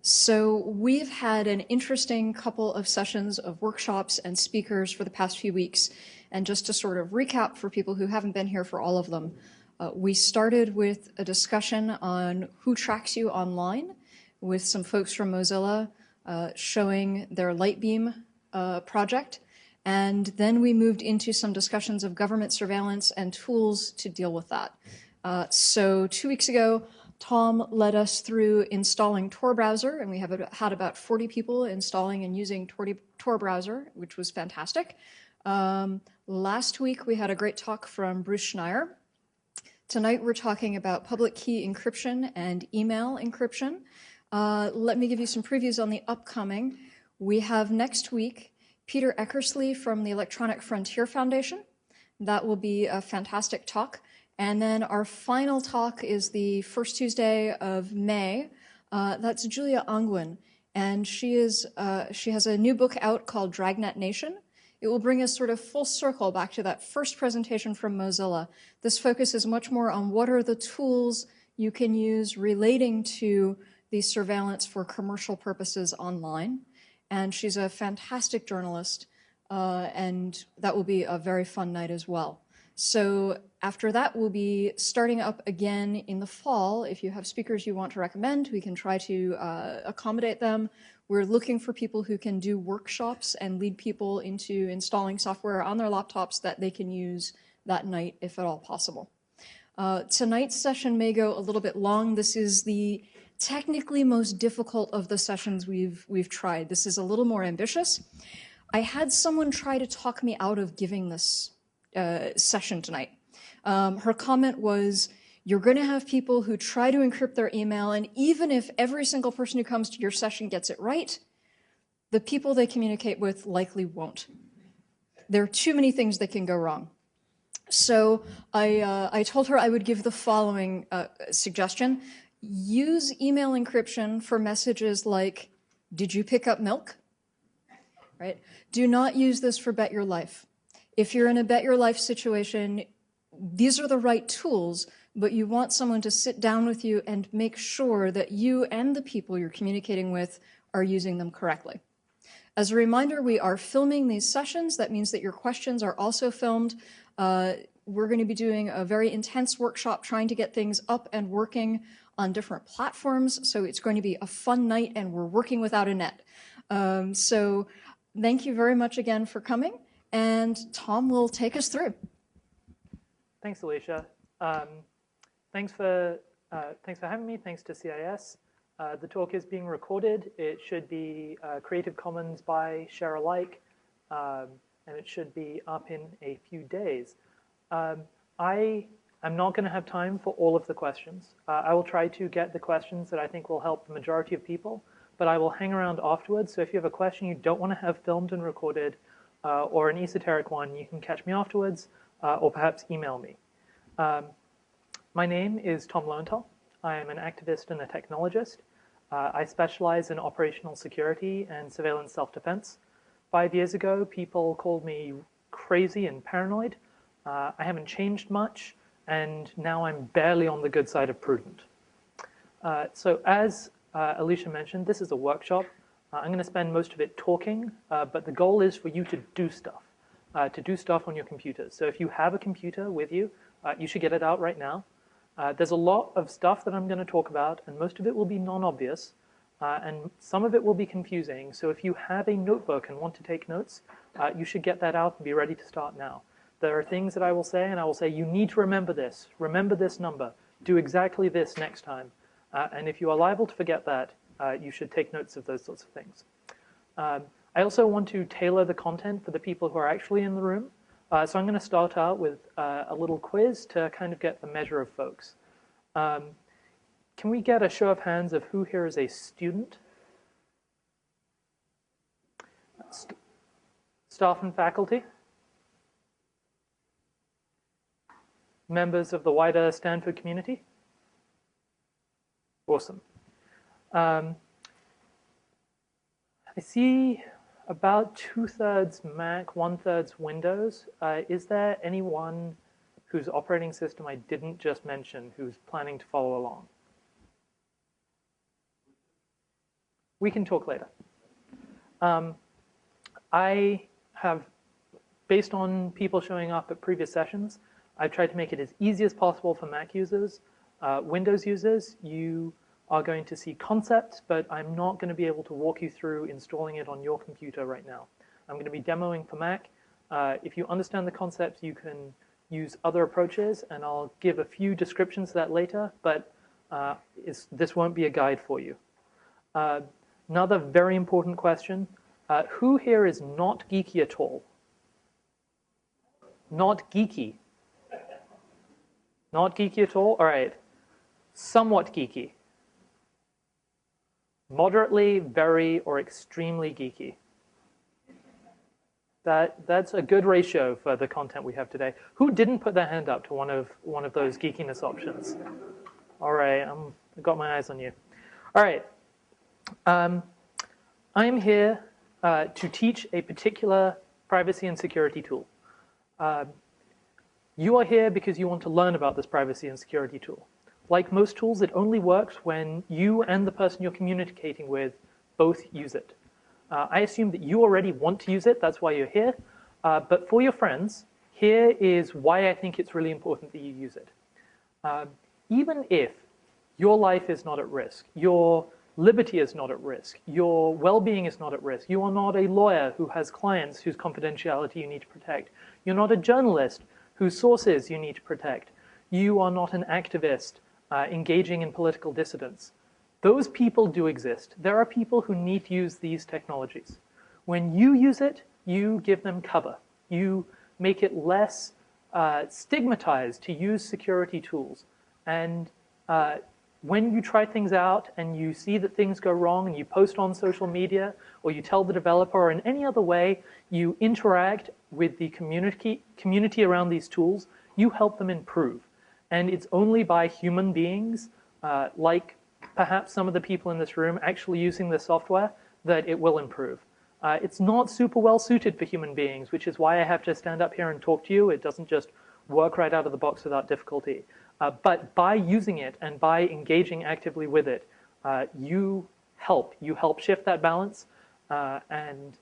So we've had an interesting couple of sessions of workshops and speakers for the past few weeks. And just to sort of recap for people who haven't been here for all of them, we started with a discussion on who tracks you online with some folks from Mozilla showing their Lightbeam project. And then we moved into some discussions of government surveillance and tools to deal with that. So 2 weeks ago, Tom led us through installing Tor browser, and we have had about 40 people installing and using Tor browser, which was fantastic. Last week, we had a great talk from Bruce Schneier. Tonight, we're talking about public key encryption and email encryption. Let me give you some previews on the upcoming. We have next week Peter Eckersley from the Electronic Frontier Foundation. That will be a fantastic talk. And then our final talk is the first Tuesday of May. That's Julia Angwin, and she has a new book out called Dragnet Nation. It will bring us sort of full circle back to that first presentation from Mozilla. This focuses much more on what are the tools you can use relating to the surveillance for commercial purposes online. And she's a fantastic journalist, and that will be a very fun night as well. So after that, we'll be starting up again in the fall. If you have speakers you want to recommend, we can try to accommodate them. We're looking for people who can do workshops and lead people into installing software on their laptops that they can use that night, if at all possible. Tonight's session may go a little bit long. This is the technically most difficult of the sessions we've tried. This is a little more ambitious. I had someone try to talk me out of giving this session tonight. Her comment was, you're going to have people who try to encrypt their email, and even if every single person who comes to your session gets it right, the people they communicate with likely won't. There are too many things that can go wrong. So I told her I would give the following suggestion. Use email encryption for messages like, did you pick up milk? Right? Do not use this for bet your life. If you're in a bet your life situation, these are the right tools, but you want someone to sit down with you and make sure that you and the people you're communicating with are using them correctly. As a reminder, we are filming these sessions. That means that your questions are also filmed. We're going to be doing a very intense workshop trying to get things up and working on different platforms. So it's going to be a fun night, and we're working without a net. So thank you very much again for coming. And Tom will take us through. Thanks, Alicia. Thanks for having me. Thanks to CIS. The talk is being recorded. It should be Creative Commons by share alike, and it should be up in a few days. I am not going to have time for all of the questions. I will try to get the questions that I think will help the majority of people, but I will hang around afterwards. So if you have a question you don't want to have filmed and recorded, or an esoteric one, you can catch me afterwards, or perhaps email me. My name is Tom Lowenthal. I am an activist and a technologist. I specialize in operational security and surveillance self-defense. 5 years ago, people called me crazy and paranoid. I haven't changed much, and now I'm barely on the good side of prudent. So as Alicia mentioned, this is a workshop. I'm going to spend most of it talking, but the goal is for you to do stuff on your computers. So if you have a computer with you, you should get it out right now. There's a lot of stuff that I'm going to talk about, and most of it will be non-obvious, and some of it will be confusing. So if you have a notebook and want to take notes, you should get that out and be ready to start now. There are things that I will say, and I will say, you need to remember this number, do exactly this next time. And if you are liable to forget that, you should take notes of those sorts of things. I also want to tailor the content for the people who are actually in the room. So I'm going to start out with a little quiz to kind of get the measure of folks. Can we get a show of hands of who here is a student? Staff and faculty? Members of the wider Stanford community? Awesome. I see about 2/3 Mac, 1/3 Windows. Is there anyone whose operating system I didn't just mention who's planning to follow along? we can talk later. I have, based on people showing up at previous sessions, I've tried to make it as easy as possible for Mac users. Windows users, you are going to see concepts, but I'm not going to be able to walk you through installing it on your computer right now. I'm going to be demoing for Mac. If you understand the concepts, you can use other approaches, and I'll give a few descriptions of that later, but this won't be a guide for you. Another very important question, who here is not geeky at all? Not geeky. Not geeky at all? All right. Somewhat geeky. Moderately, very, or extremely geeky. That's a good ratio for the content we have today. Who didn't put their hand up to one of those geekiness options? All right, I've got my eyes on you. All right. I am here to teach a particular privacy and security tool. You are here because you want to learn about this privacy and security tool. Like most tools, it only works when you and the person you're communicating with both use it. I assume that you already want to use it, that's why you're here. But for your friends, here is why I think it's really important that you use it. Even if your life is not at risk, your liberty is not at risk, your well-being is not at risk, you are not a lawyer who has clients whose confidentiality you need to protect, you're not a journalist whose sources you need to protect, you are not an activist engaging in political dissidence. Those people do exist. There are people who need to use these technologies. When you use it, you give them cover. You make it less stigmatized to use security tools. And when you try things out and you see that things go wrong and you post on social media or you tell the developer or in any other way you interact with the community around these tools, you help them improve. And it's only by human beings, like perhaps some of the people in this room actually using this software, that it will improve. It's not super well suited for human beings, which is why I have to stand up here and talk to you. It doesn't just work right out of the box without difficulty. But by using it and by engaging actively with it, you help shift that balance. And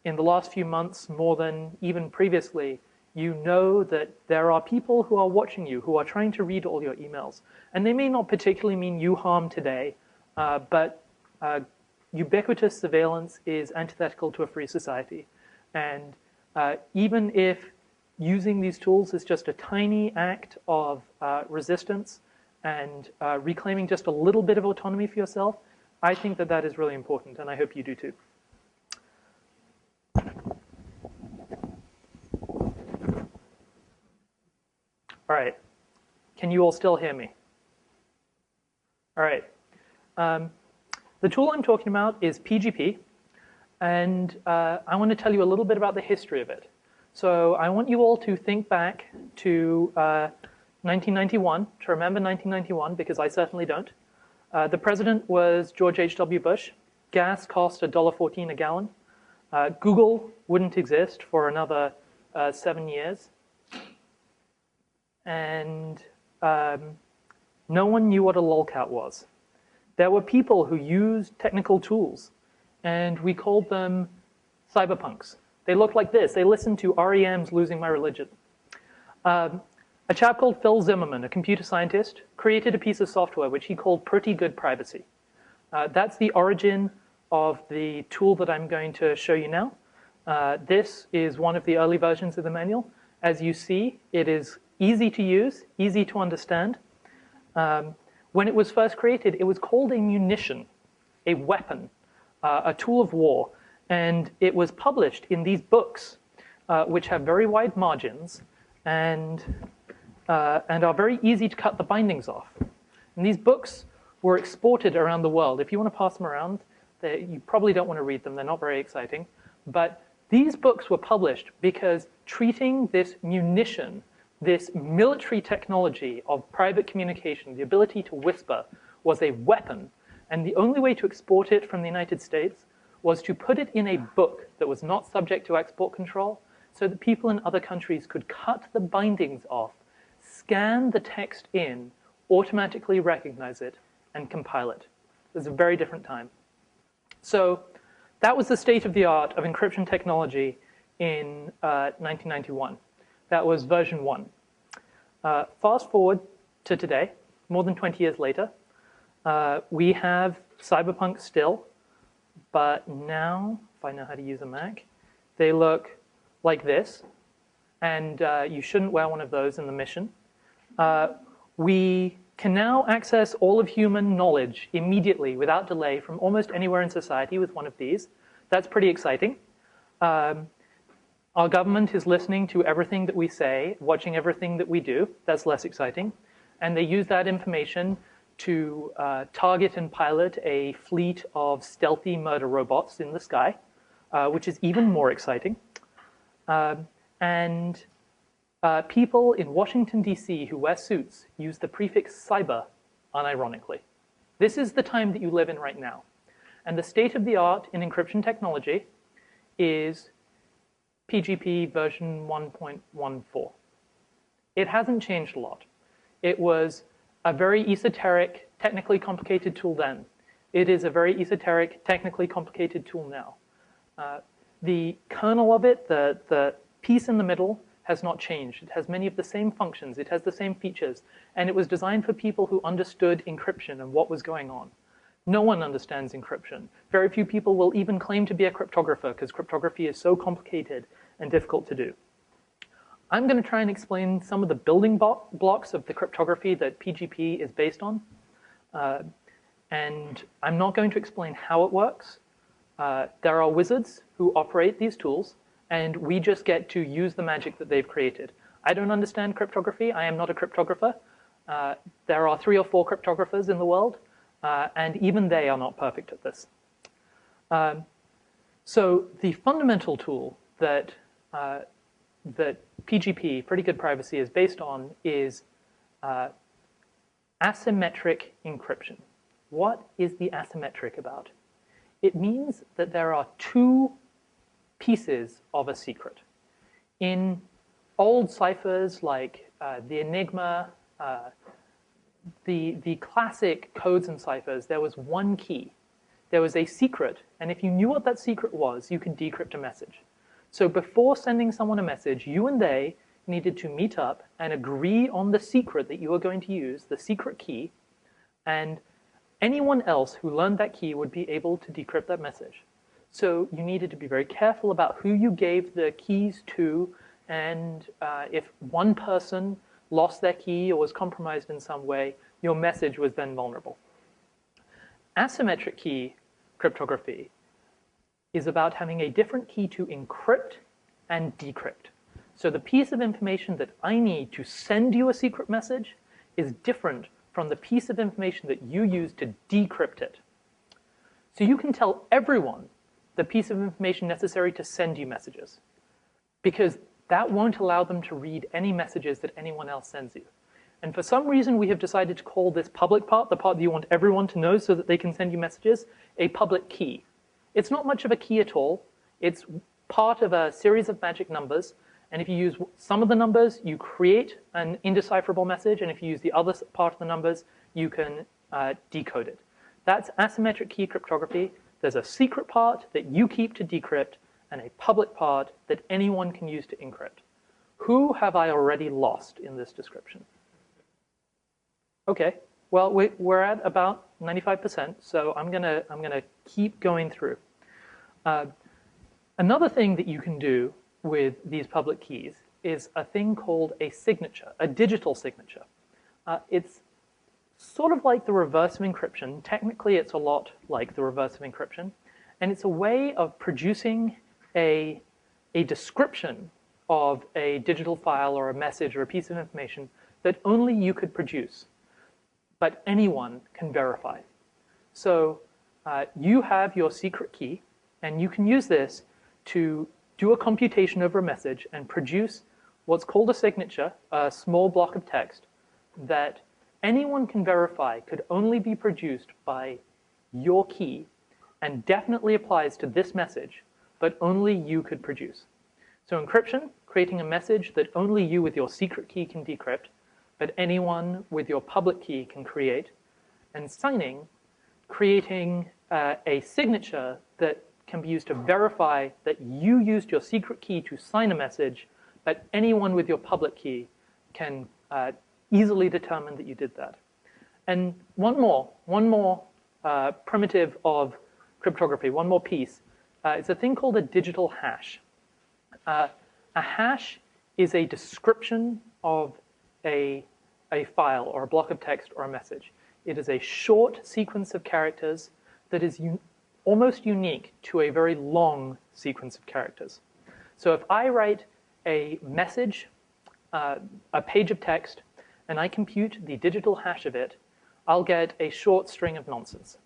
in the last few months, more than even previously, you know that there are people who are watching you, who are trying to read all your emails. And they may not particularly mean you harm today, but ubiquitous surveillance is antithetical to a free society. And even if using these tools is just a tiny act of resistance and reclaiming just a little bit of autonomy for yourself, I think that that is really important, and I hope you do too. All right, can you all still hear me? All right, the tool I'm talking about is PGP, and I want to tell you a little bit about the history of it. So I want you all to think back to 1991, to remember 1991, because I certainly don't. The president was George H.W. Bush. Gas cost $1.14 a gallon. Google wouldn't exist for another 7 years. And no one knew what a lolcat was. There were people who used technical tools, and we called them cyberpunks. They looked like this. They listened to REM's Losing My Religion. A chap called Phil Zimmerman, a computer scientist, created a piece of software which he called Pretty Good Privacy. That's the origin of the tool that I'm going to show you now. This is one of the early versions of the manual. As you see, it is easy to use, easy to understand. When it was first created, it was called a munition, a weapon, a tool of war. And it was published in these books, which have very wide margins and are very easy to cut the bindings off. And these books were exported around the world. If you want to pass them around, you probably don't want to read them. They're not very exciting. But these books were published because treating this munition, this military technology of private communication, the ability to whisper, was a weapon. And the only way to export it from the United States was to put it in a book that was not subject to export control so that people in other countries could cut the bindings off, scan the text in, automatically recognize it, and compile it. was a very different time. So that was the state of the art of encryption technology in 1991. That was version 1. Fast forward to today, more than 20 years later, we have cyberpunk still, but now, if I know how to use a Mac, they look like this, and you shouldn't wear one of those in the mission. We can now access all of human knowledge immediately, without delay, from almost anywhere in society with one of these. That's pretty exciting. Our government is listening to everything that we say, watching everything that we do. That's less exciting. And they use that information to target and pilot a fleet of stealthy murder robots in the sky, which is even more exciting. People in Washington, D.C. who wear suits use the prefix cyber unironically. This is the time that you live in right now. And the state of the art in encryption technology is PGP version 1.14. It hasn't changed a lot. It was a very esoteric, technically complicated tool then. It is a very esoteric, technically complicated tool now. The kernel of it, the piece in the middle, has not changed. It has many of the same functions. It has the same features. And it was designed for people who understood encryption and what was going on. No one understands encryption. Very few people will even claim to be a cryptographer because cryptography is so complicated and difficult to do. I'm going to try and explain some of the building blocks of the cryptography that PGP is based on. And I'm not going to explain how it works. There are wizards who operate these tools, and we just get to use the magic that they've created. I don't understand cryptography. I am not a cryptographer. There are 3 or 4 cryptographers in the world, and even they are not perfect at this. So the fundamental tool that PGP, Pretty Good Privacy, is based on is asymmetric encryption. What is the asymmetric about? It means that there are 2 pieces of a secret. In old ciphers like the Enigma, the classic codes and ciphers, there was one key. There was a secret, and if you knew what that secret was, you could decrypt a message. So before sending someone a message, you and they needed to meet up and agree on the secret that you were going to use, the secret key, and anyone else who learned that key would be able to decrypt that message. So you needed to be very careful about who you gave the keys to, and if one person lost their key or was compromised in some way, your message was then vulnerable. Asymmetric key cryptography is about having a different key to encrypt and decrypt. So the piece of information that I need to send you a secret message is different from the piece of information that you use to decrypt it. So you can tell everyone the piece of information necessary to send you messages, because that won't allow them to read any messages that anyone else sends you. And for some reason, we have decided to call this public part, the part that you want everyone to know so that they can send you messages, a public key. It's not much of a key at all. It's part of a series of magic numbers. And if you use some of the numbers, you create an indecipherable message. And if you use the other part of the numbers, you can decode it. That's asymmetric key cryptography. There's a secret part that you keep to decrypt and a public part that anyone can use to encrypt. Who have I already lost in this description? Okay, well, we're at about 95%, so I'm gonna keep going through. Another thing that you can do with these public keys is a thing called a signature, a digital signature. It's sort of like the reverse of encryption. Technically, it's a lot like the reverse of encryption. And it's a way of producing a description of a digital file or a message or a piece of information that only you could produce, but anyone can verify. So you have your secret key, and you can use this to do a computation over a message and produce what's called a signature, a small block of text that anyone can verify could only be produced by your key and definitely applies to this message, but only you could produce. So encryption, creating a message that only you with your secret key can decrypt, but anyone with your public key can create. And signing, creating a signature that can be used to verify that you used your secret key to sign a message, but anyone with your public key can easily determine that you did that. And one more primitive of cryptography, one more piece. It's a thing called a digital hash. A hash is a description of a file or a block of text or a message. It is a short sequence of characters that is almost unique to a very long sequence of characters. So if I write a message, a page of text, and I compute the digital hash of it, I'll get a short string of nonsense.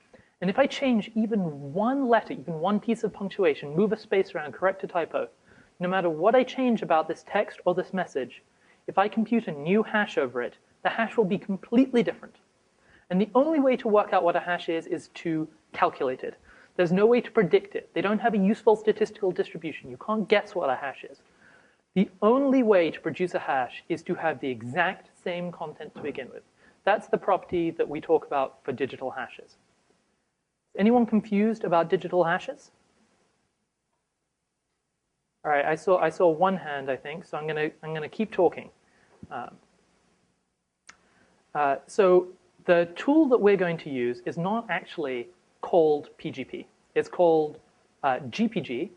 And if I change even one letter, even one piece of punctuation, move a space around, correct a typo, no matter what I change about this text or this message, if I compute a new hash over it, the hash will be completely different. And the only way to work out what a hash is to calculate it. There's no way to predict it. They don't have a useful statistical distribution. You can't guess what a hash is. The only way to produce a hash is to have the exact same content to begin with. That's the property that we talk about for digital hashes. Anyone confused about digital hashes? All right, I saw one hand, I think, so I'm gonna keep talking. So the tool that we're going to use is not actually called PGP. It's called GPG.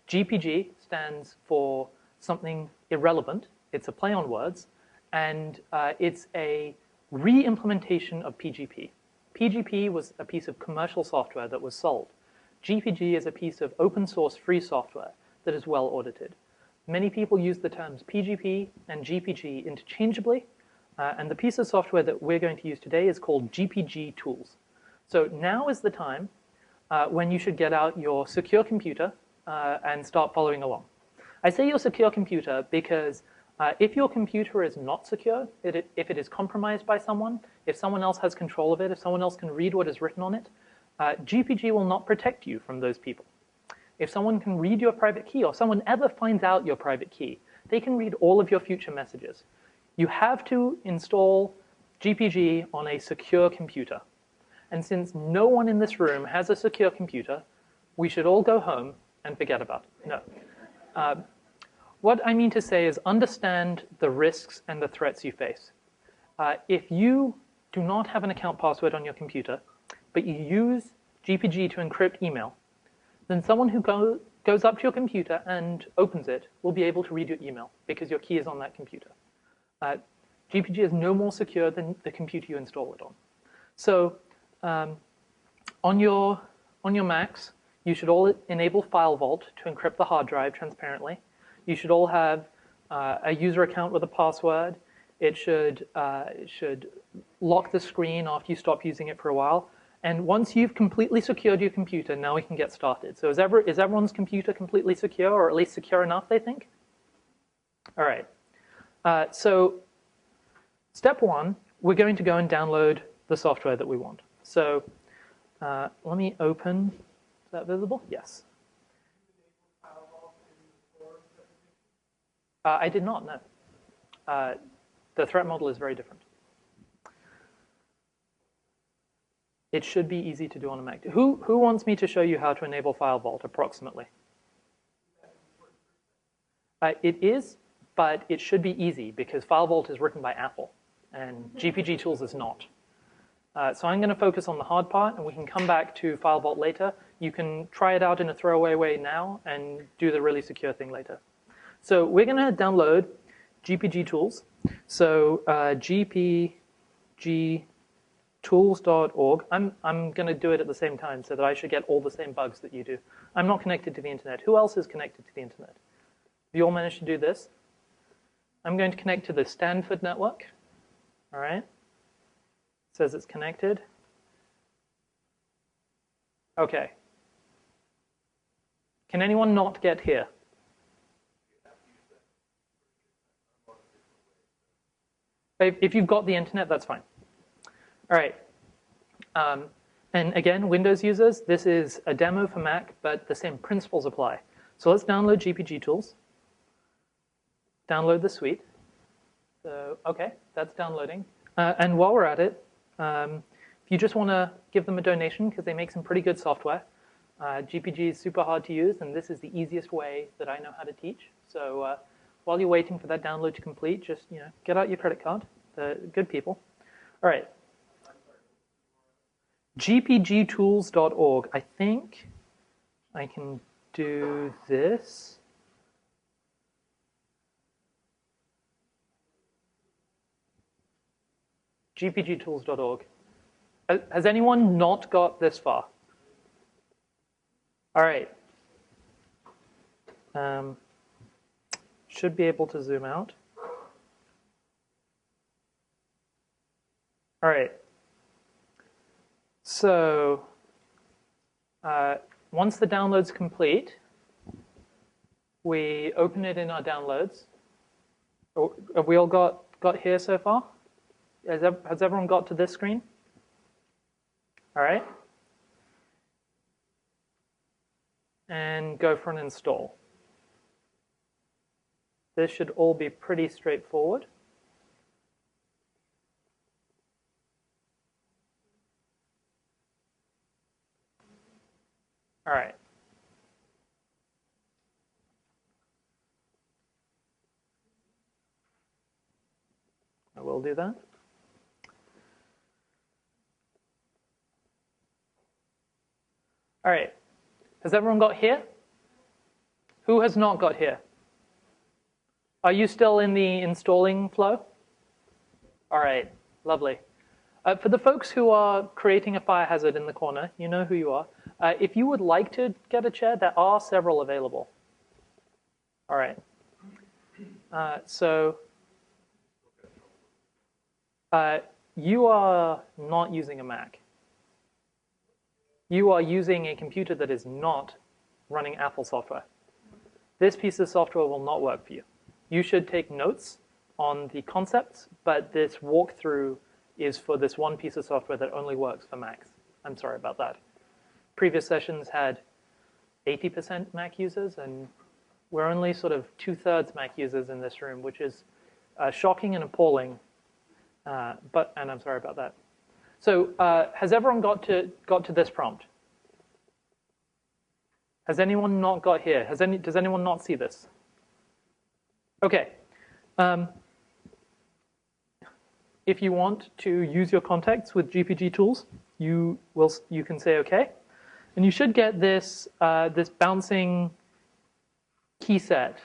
GPG stands for something irrelevant. It's a play on words, and it's a re-implementation of PGP. PGP was a piece of commercial software that was sold. GPG is a piece of open source free software that is well audited. Many people use the terms PGP and GPG interchangeably, and the piece of software that we're going to use today is called GPG tools. So now is the time when you should get out your secure computer and start following along. I say your secure computer because if your computer is not secure, if it is compromised by someone, if someone else has control of it, if someone else can read what is written on it, GPG will not protect you from those people. If someone can read your private key, or someone ever finds out your private key, they can read all of your future messages. You have to install GPG on a secure computer. And since no one in this room has a secure computer, we should all go home and forget about it. No. What I mean to say is understand the risks and the threats you face. If you do not have an account password on your computer, but you use GPG to encrypt email, then someone who goes up to your computer and opens it will be able to read your email because your key is on that computer. GPG is no more secure than the computer you install it on. So on your Macs, you should all enable File Vault to encrypt the hard drive transparently. You should all have a user account with a password. It should lock the screen after you stop using it for a while. And once you've completely secured your computer, now we can get started. So is everyone's computer completely secure, or at least secure enough, they think? All right. So step one, we're going to go and download the software that we want. So let me open. Is that visible? Yes. I did not, no. The threat model is very different. It should be easy to do on a Mac. Who wants me to show you how to enable File Vault approximately? It is, but it should be easy because File Vault is written by Apple and GPG Tools is not. So I'm going to focus on the hard part, and we can come back to File Vault later. You can try it out in a throwaway way now and do the really secure thing later. So we're going to download GPG Tools. So gpgtools.org. I'm going to do it at the same time so that I should get all the same bugs that you do. I'm not connected to the internet. Who else is connected to the internet? Have you all managed to do this? I'm going to connect to the Stanford network. All right. It says it's connected. Okay. Can anyone not get here? If you've got the internet, that's fine. All right. And again, Windows users, this is a demo for Mac, but the same principles apply. So let's download GPG Tools. Download the suite. So, okay, that's downloading. And while we're at it, if If you just want to give them a donation because they make some pretty good software, GPG is super hard to use, and this is the easiest way that I know how to teach. So while you're waiting for that download to complete, just get out your credit card. They're good people. All right. gpgtools.org. I think I can do this. gpgtools.org. Has anyone not got this far? All right. Should be able to zoom out. All right. So once the download's complete, we open it in our downloads. Have we all got here so far? Has everyone got to this screen? All right. And go for an install. This should all be pretty straightforward. All right. I will do that. All right. Has everyone got here? Who has not got here? Are you still in the installing flow? All right. Lovely. For the folks who are creating a fire hazard in the corner, you know who you are. If you would like to get a chair, there are several available. All right. You are not using a Mac. You are using a computer that is not running Apple software. This piece of software will not work for you. You should take notes on the concepts, but this walkthrough is for this one piece of software that only works for Macs. I'm sorry about that. Previous sessions had 80% Mac users, and we're only sort of 2/3 Mac users in this room, which is shocking and appalling. And I'm sorry about that. So has everyone got to this prompt? Has anyone not got here? Does anyone not see this? Okay. If you want to use your contacts with GPG tools, you can say OK, and you should get this this bouncing key set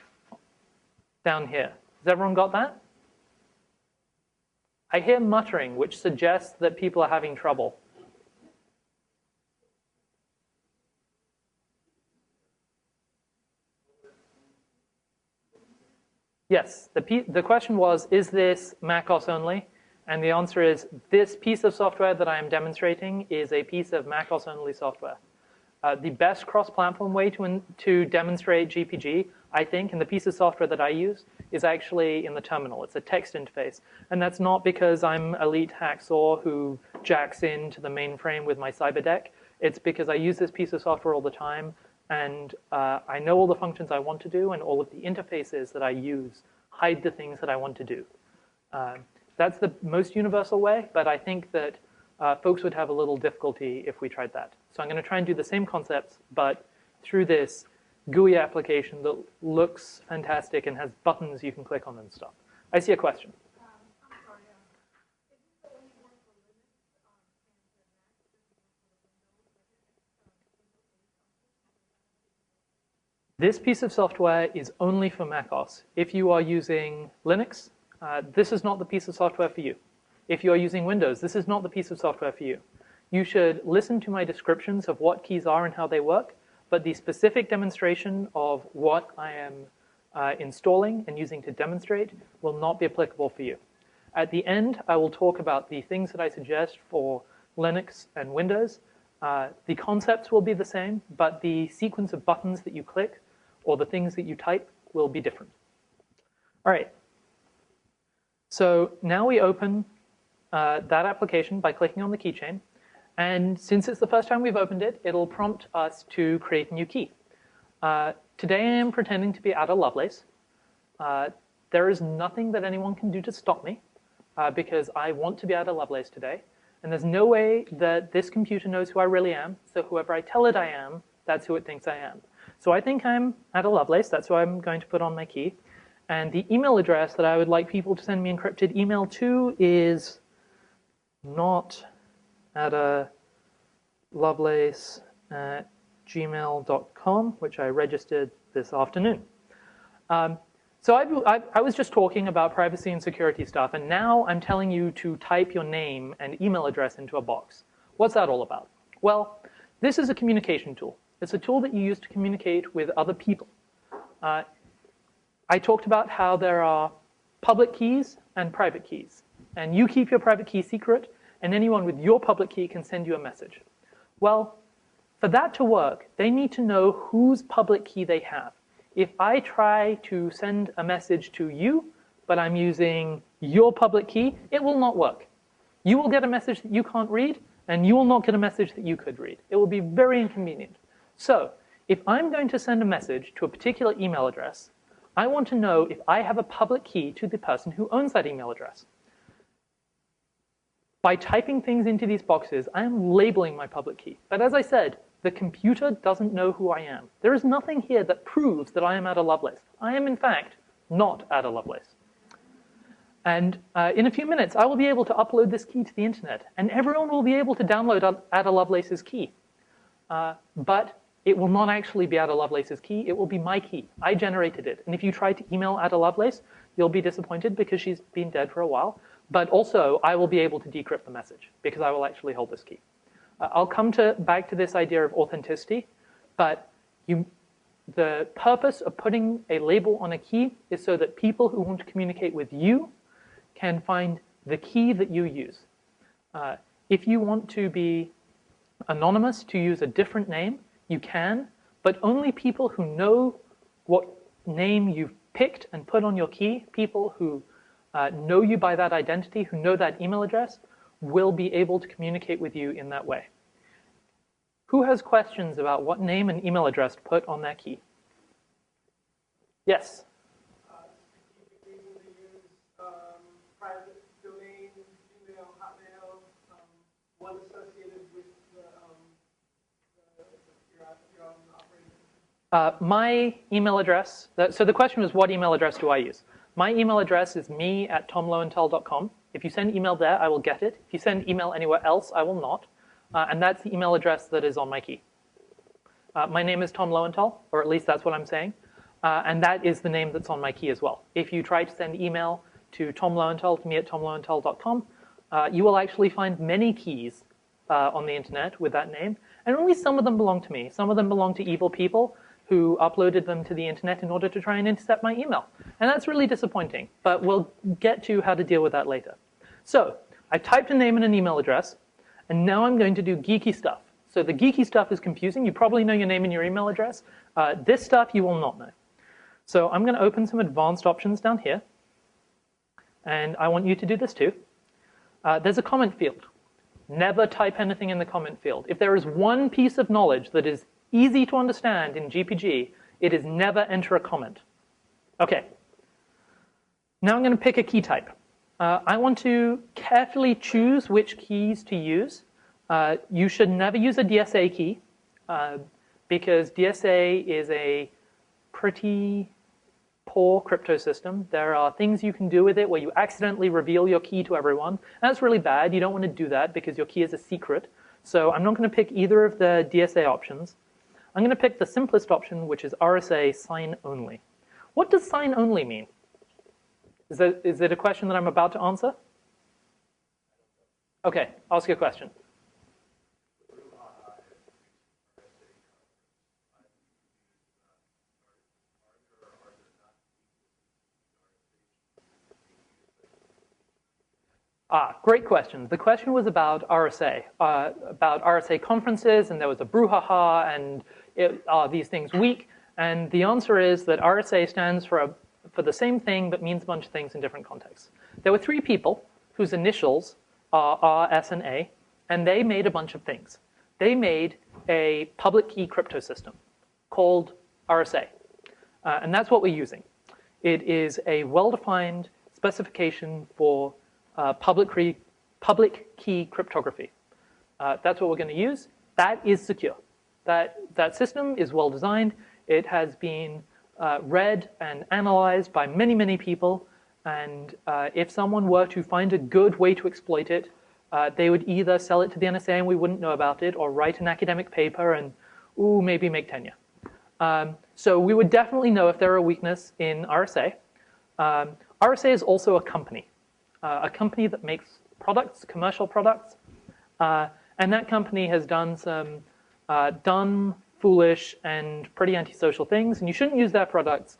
down here. Has everyone got that? I hear muttering, which suggests that people are having trouble. Yes, the question was, is this macOS only? And the answer is, this piece of software that I am demonstrating is a piece of macOS only software. The best cross-platform way to demonstrate GPG, I think, and the piece of software that I use, is actually in the terminal. It's a text interface. And that's not because I'm elite hacksaw who jacks into the mainframe with my cyberdeck. It's because I use this piece of software all the time, and I know all the functions I want to do, and all of the interfaces that I use hide the things that I want to do. That's the most universal way, but I think that folks would have a little difficulty if we tried that. So I'm going to try and do the same concepts, but through this GUI application that looks fantastic and has buttons you can click on and stuff. I see a question. I'm sorry, is this the only one for Linux and This piece of software is only for macOS. If you are using Linux, this is not the piece of software for you. If you are using Windows, this is not the piece of software for you. You should listen to my descriptions of what keys are and how they work, but the specific demonstration of what I am installing and using to demonstrate will not be applicable for you. At the end, I will talk about the things that I suggest for Linux and Windows. The concepts will be the same, but the sequence of buttons that you click or the things that you type will be different. All right. So now we open that application by clicking on the keychain. And since it's the first time we've opened it, it'll prompt us to create a new key. Today I am pretending to be Ada Lovelace. There is nothing that anyone can do to stop me because I want to be Ada Lovelace today. And there's no way that this computer knows who I really am. So whoever I tell it I am, that's who it thinks I am. So I think I'm Ada Lovelace. That's what I'm going to put on my key. And the email address that I would like people to send me encrypted email to is not Ada Lovelace at gmail.com, which I registered this afternoon. So I was just talking about privacy and security stuff, and now I'm telling you to type your name and email address into a box. What's that all about? Well, this is a communication tool. It's a tool that you use to communicate with other people. I talked about how there are public keys and private keys, and you keep your private key secret, and anyone with your public key can send you a message. Well, for that to work, they need to know whose public key they have. If I try to send a message to you, but I'm using your public key, it will not work. You will get a message that you can't read, and you will not get a message that you could read. It will be very inconvenient. So if I'm going to send a message to a particular email address, I want to know if I have a public key to the person who owns that email address. By typing things into these boxes, I am labeling my public key. But as I said, the computer doesn't know who I am. There is nothing here that proves that I am Ada Lovelace. I am, in fact, not Ada Lovelace. And in a few minutes, I will be able to upload this key to the internet, and everyone will be able to download Ada Lovelace's key. But it will not actually be Ada Lovelace's key. It will be my key. I generated it. And if you try to email Ada Lovelace, you'll be disappointed because she's been dead for a while. But also, I will be able to decrypt the message because I will actually hold this key. I'll come back to this idea of authenticity, but the purpose of putting a label on a key is so that people who want to communicate with you can find the key that you use. If you want to be anonymous, to use a different name, you can, but only people who know what name you've picked and put on your key, people who know you by that identity, who know that email address, will be able to communicate with you in that way. Who has questions about what name and email address to put on their key? Yes? Strategically, will they use private domain, Gmail, Hotmail, one associated with your own operating system? My email address, so the question was, what email address do I use? My email address is me@tomlowenthal.com. If you send email there, I will get it. If you send email anywhere else, I will not. And that's the email address that is on my key. My name is Tom Lowenthal, or at least that's what I'm saying. And that is the name that's on my key as well. If you try to send email to Tom Lowenthal, to me at tomlowenthal.com, you will actually find many keys on the internet with that name. And only some of them belong to me. Some of them belong to evil people who uploaded them to the internet in order to try and intercept my email. And that's really disappointing, but we'll get to how to deal with that later. So I typed a name and an email address, and now I'm going to do geeky stuff. So the geeky stuff is confusing. You probably know your name and your email address. This stuff you will not know. So I'm going to open some advanced options down here, and I want you to do this too. There's a comment field. Never type anything in the comment field. If there is one piece of knowledge that is easy to understand in GPG, it is never enter a comment. Okay. Now I'm going to pick a key type. I want to carefully choose which keys to use. You should never use a DSA key because DSA is a pretty poor crypto system. There are things you can do with it where you accidentally reveal your key to everyone. That's really bad. You don't want to do that because your key is a secret. So I'm not going to pick either of the DSA options. I'm going to pick the simplest option, which is RSA sign only. What does sign only mean? Is it a question that I'm about to answer? Okay, ask your question. Great question. The question was about RSA conferences, and there was a brouhaha, and are these things weak? And the answer is that RSA stands for the same thing, but means a bunch of things in different contexts. There were 3 people whose initials are R, S, and A, and they made a bunch of things. They made a public key crypto system called RSA, and that's what we're using. It is a well-defined specification for public public key cryptography. That's what we're going to use. That is secure. That system is well designed. It has been read and analyzed by many, many people. And if someone were to find a good way to exploit it, they would either sell it to the NSA and we wouldn't know about it, or write an academic paper and, ooh, maybe make tenure. So we would definitely know if there are a weakness in RSA. RSA is also a company that makes products, commercial products. And that company has done some dumb, foolish, and pretty antisocial things, and you shouldn't use their products.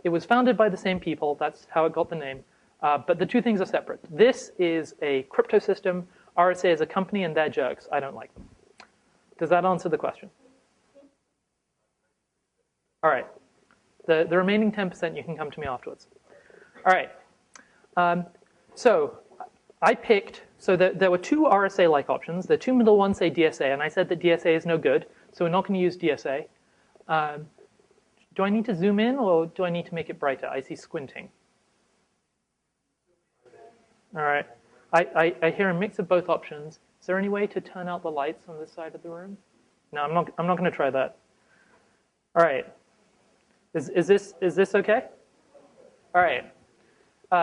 It was founded by the same people. That's how it got the name. But the two things are separate. This is a crypto system. RSA is a company, and they're jerks. I don't like them. Does that answer the question? All right. The remaining 10%, you can come to me afterwards. All right. So I picked, so there were two RSA-like options. The two middle ones say DSA, and I said that DSA is no good, so we're not going to use DSA. Do I need to zoom in, or do I need to make it brighter? I see squinting. All right. I hear a mix of both options. Is there any way to turn out the lights on this side of the room? No, I'm not going to try that. All right. Is this okay? All right.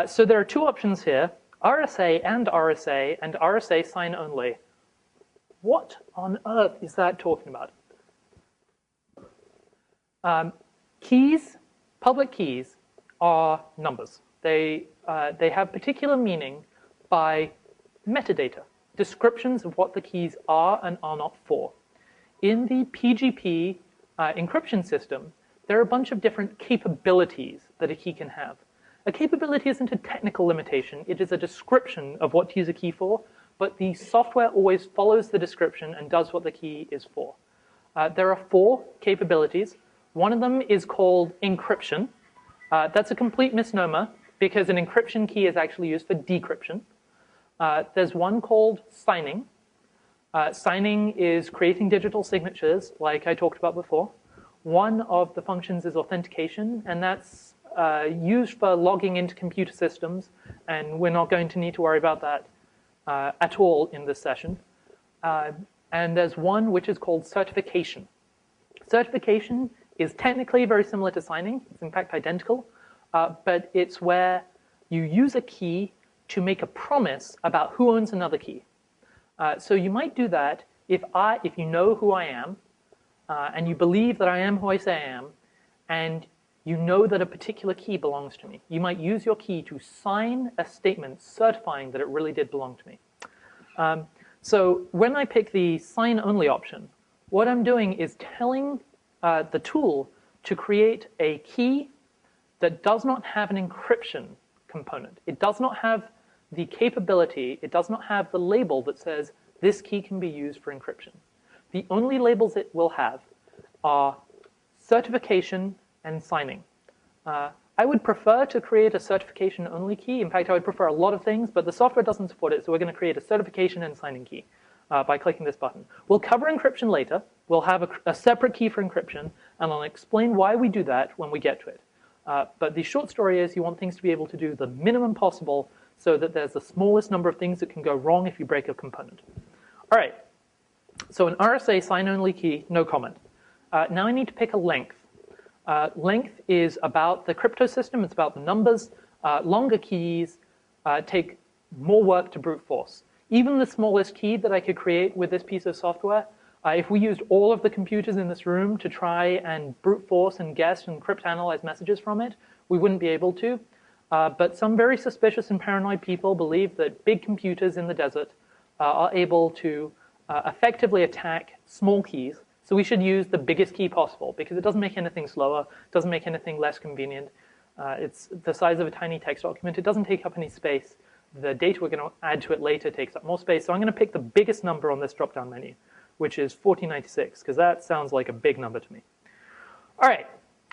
So there are two options here: RSA and RSA sign only. What on earth is that talking about? Keys, public keys, are numbers. They have particular meaning by metadata, descriptions of what the keys are and are not for. In the PGP encryption system, there are a bunch of different capabilities that a key can have. A capability isn't a technical limitation. It is a description of what to use a key for, but the software always follows the description and does what the key is for. There are 4 capabilities. One of them is called encryption. That's a complete misnomer because an encryption key is actually used for decryption. There's one called signing. Signing is creating digital signatures, like I talked about before. One of the functions is authentication, and that's used for logging into computer systems, and we're not going to need to worry about that at all in this session. And there's one which is called certification. Certification is technically very similar to signing. It's in fact identical, but it's where you use a key to make a promise about who owns another key. So you might do that if you know who I am, and you believe that I am who I say I am, and you know that a particular key belongs to me. You might use your key to sign a statement certifying that it really did belong to me. So when I pick the sign-only option, what I'm doing is telling the tool to create a key that does not have an encryption component. It does not have the capability, it does not have the label that says this key can be used for encryption. The only labels it will have are certification and signing. I would prefer to create a certification-only key. In fact, I would prefer a lot of things, but the software doesn't support it, so we're going to create a certification and signing key by clicking this button. We'll cover encryption later. We'll have a separate key for encryption, and I'll explain why we do that when we get to it. But the short story is you want things to be able to do the minimum possible so that there's the smallest number of things that can go wrong if you break a component. All right, so an RSA sign-only key, no comment. Now I need to pick a length. Length is about the crypto system. It's about the numbers. Longer keys take more work to brute force. Even the smallest key that I could create with this piece of software, if we used all of the computers in this room to try and brute force and guess and cryptanalyze messages from it, we wouldn't be able to. But some very suspicious and paranoid people believe that big computers in the desert are able to effectively attack small keys. So we should use the biggest key possible because it doesn't make anything slower, doesn't make anything less convenient. It's the size of a tiny text document. It doesn't take up any space. The data we're going to add to it later takes up more space. So I'm going to pick the biggest number on this drop-down menu, which is 1496, because that sounds like a big number to me. All right,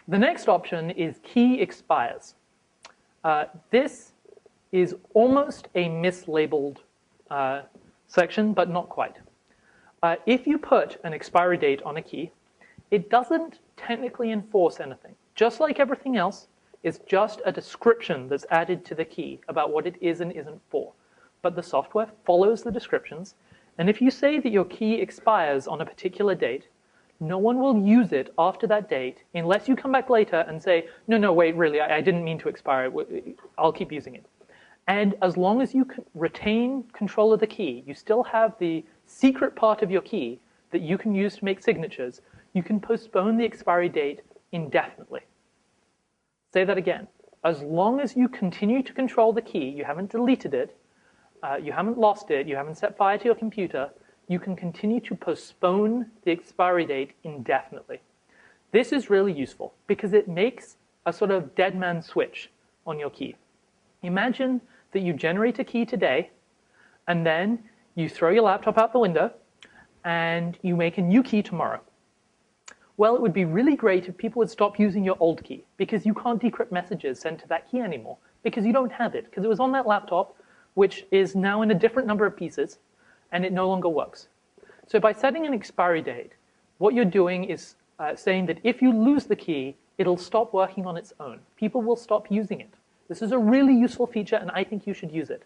the next option is key expires. This is almost a mislabeled section, but not quite. If you put an expiry date on a key, it doesn't technically enforce anything. Just like everything else, it's just a description that's added to the key about what it is and isn't for. but the software follows the descriptions. And if you say that your key expires on a particular date, no one will use it after that date unless you come back later and say, no, wait, really, I didn't mean to expire it. I'll keep using it. And as long as you retain control of the key, you still have the secret part of your key that you can use to make signatures, you can postpone the expiry date indefinitely. Say that again. As long as you continue to control the key, you haven't deleted it, you haven't lost it, you haven't set fire to your computer, you can continue to postpone the expiry date indefinitely. This is really useful because it makes a sort of dead man switch on your key. Imagine that you generate a key today, and then you throw your laptop out the window, and you make a new key tomorrow. Well, it would be really great if people would stop using your old key, because you can't decrypt messages sent to that key anymore, because you don't have it, because it was on that laptop, which is now in a different number of pieces, and it no longer works. So by setting an expiry date, what you're doing is saying that if you lose the key, it'll stop working on its own. People will stop using it. This is a really useful feature, and I think you should use it.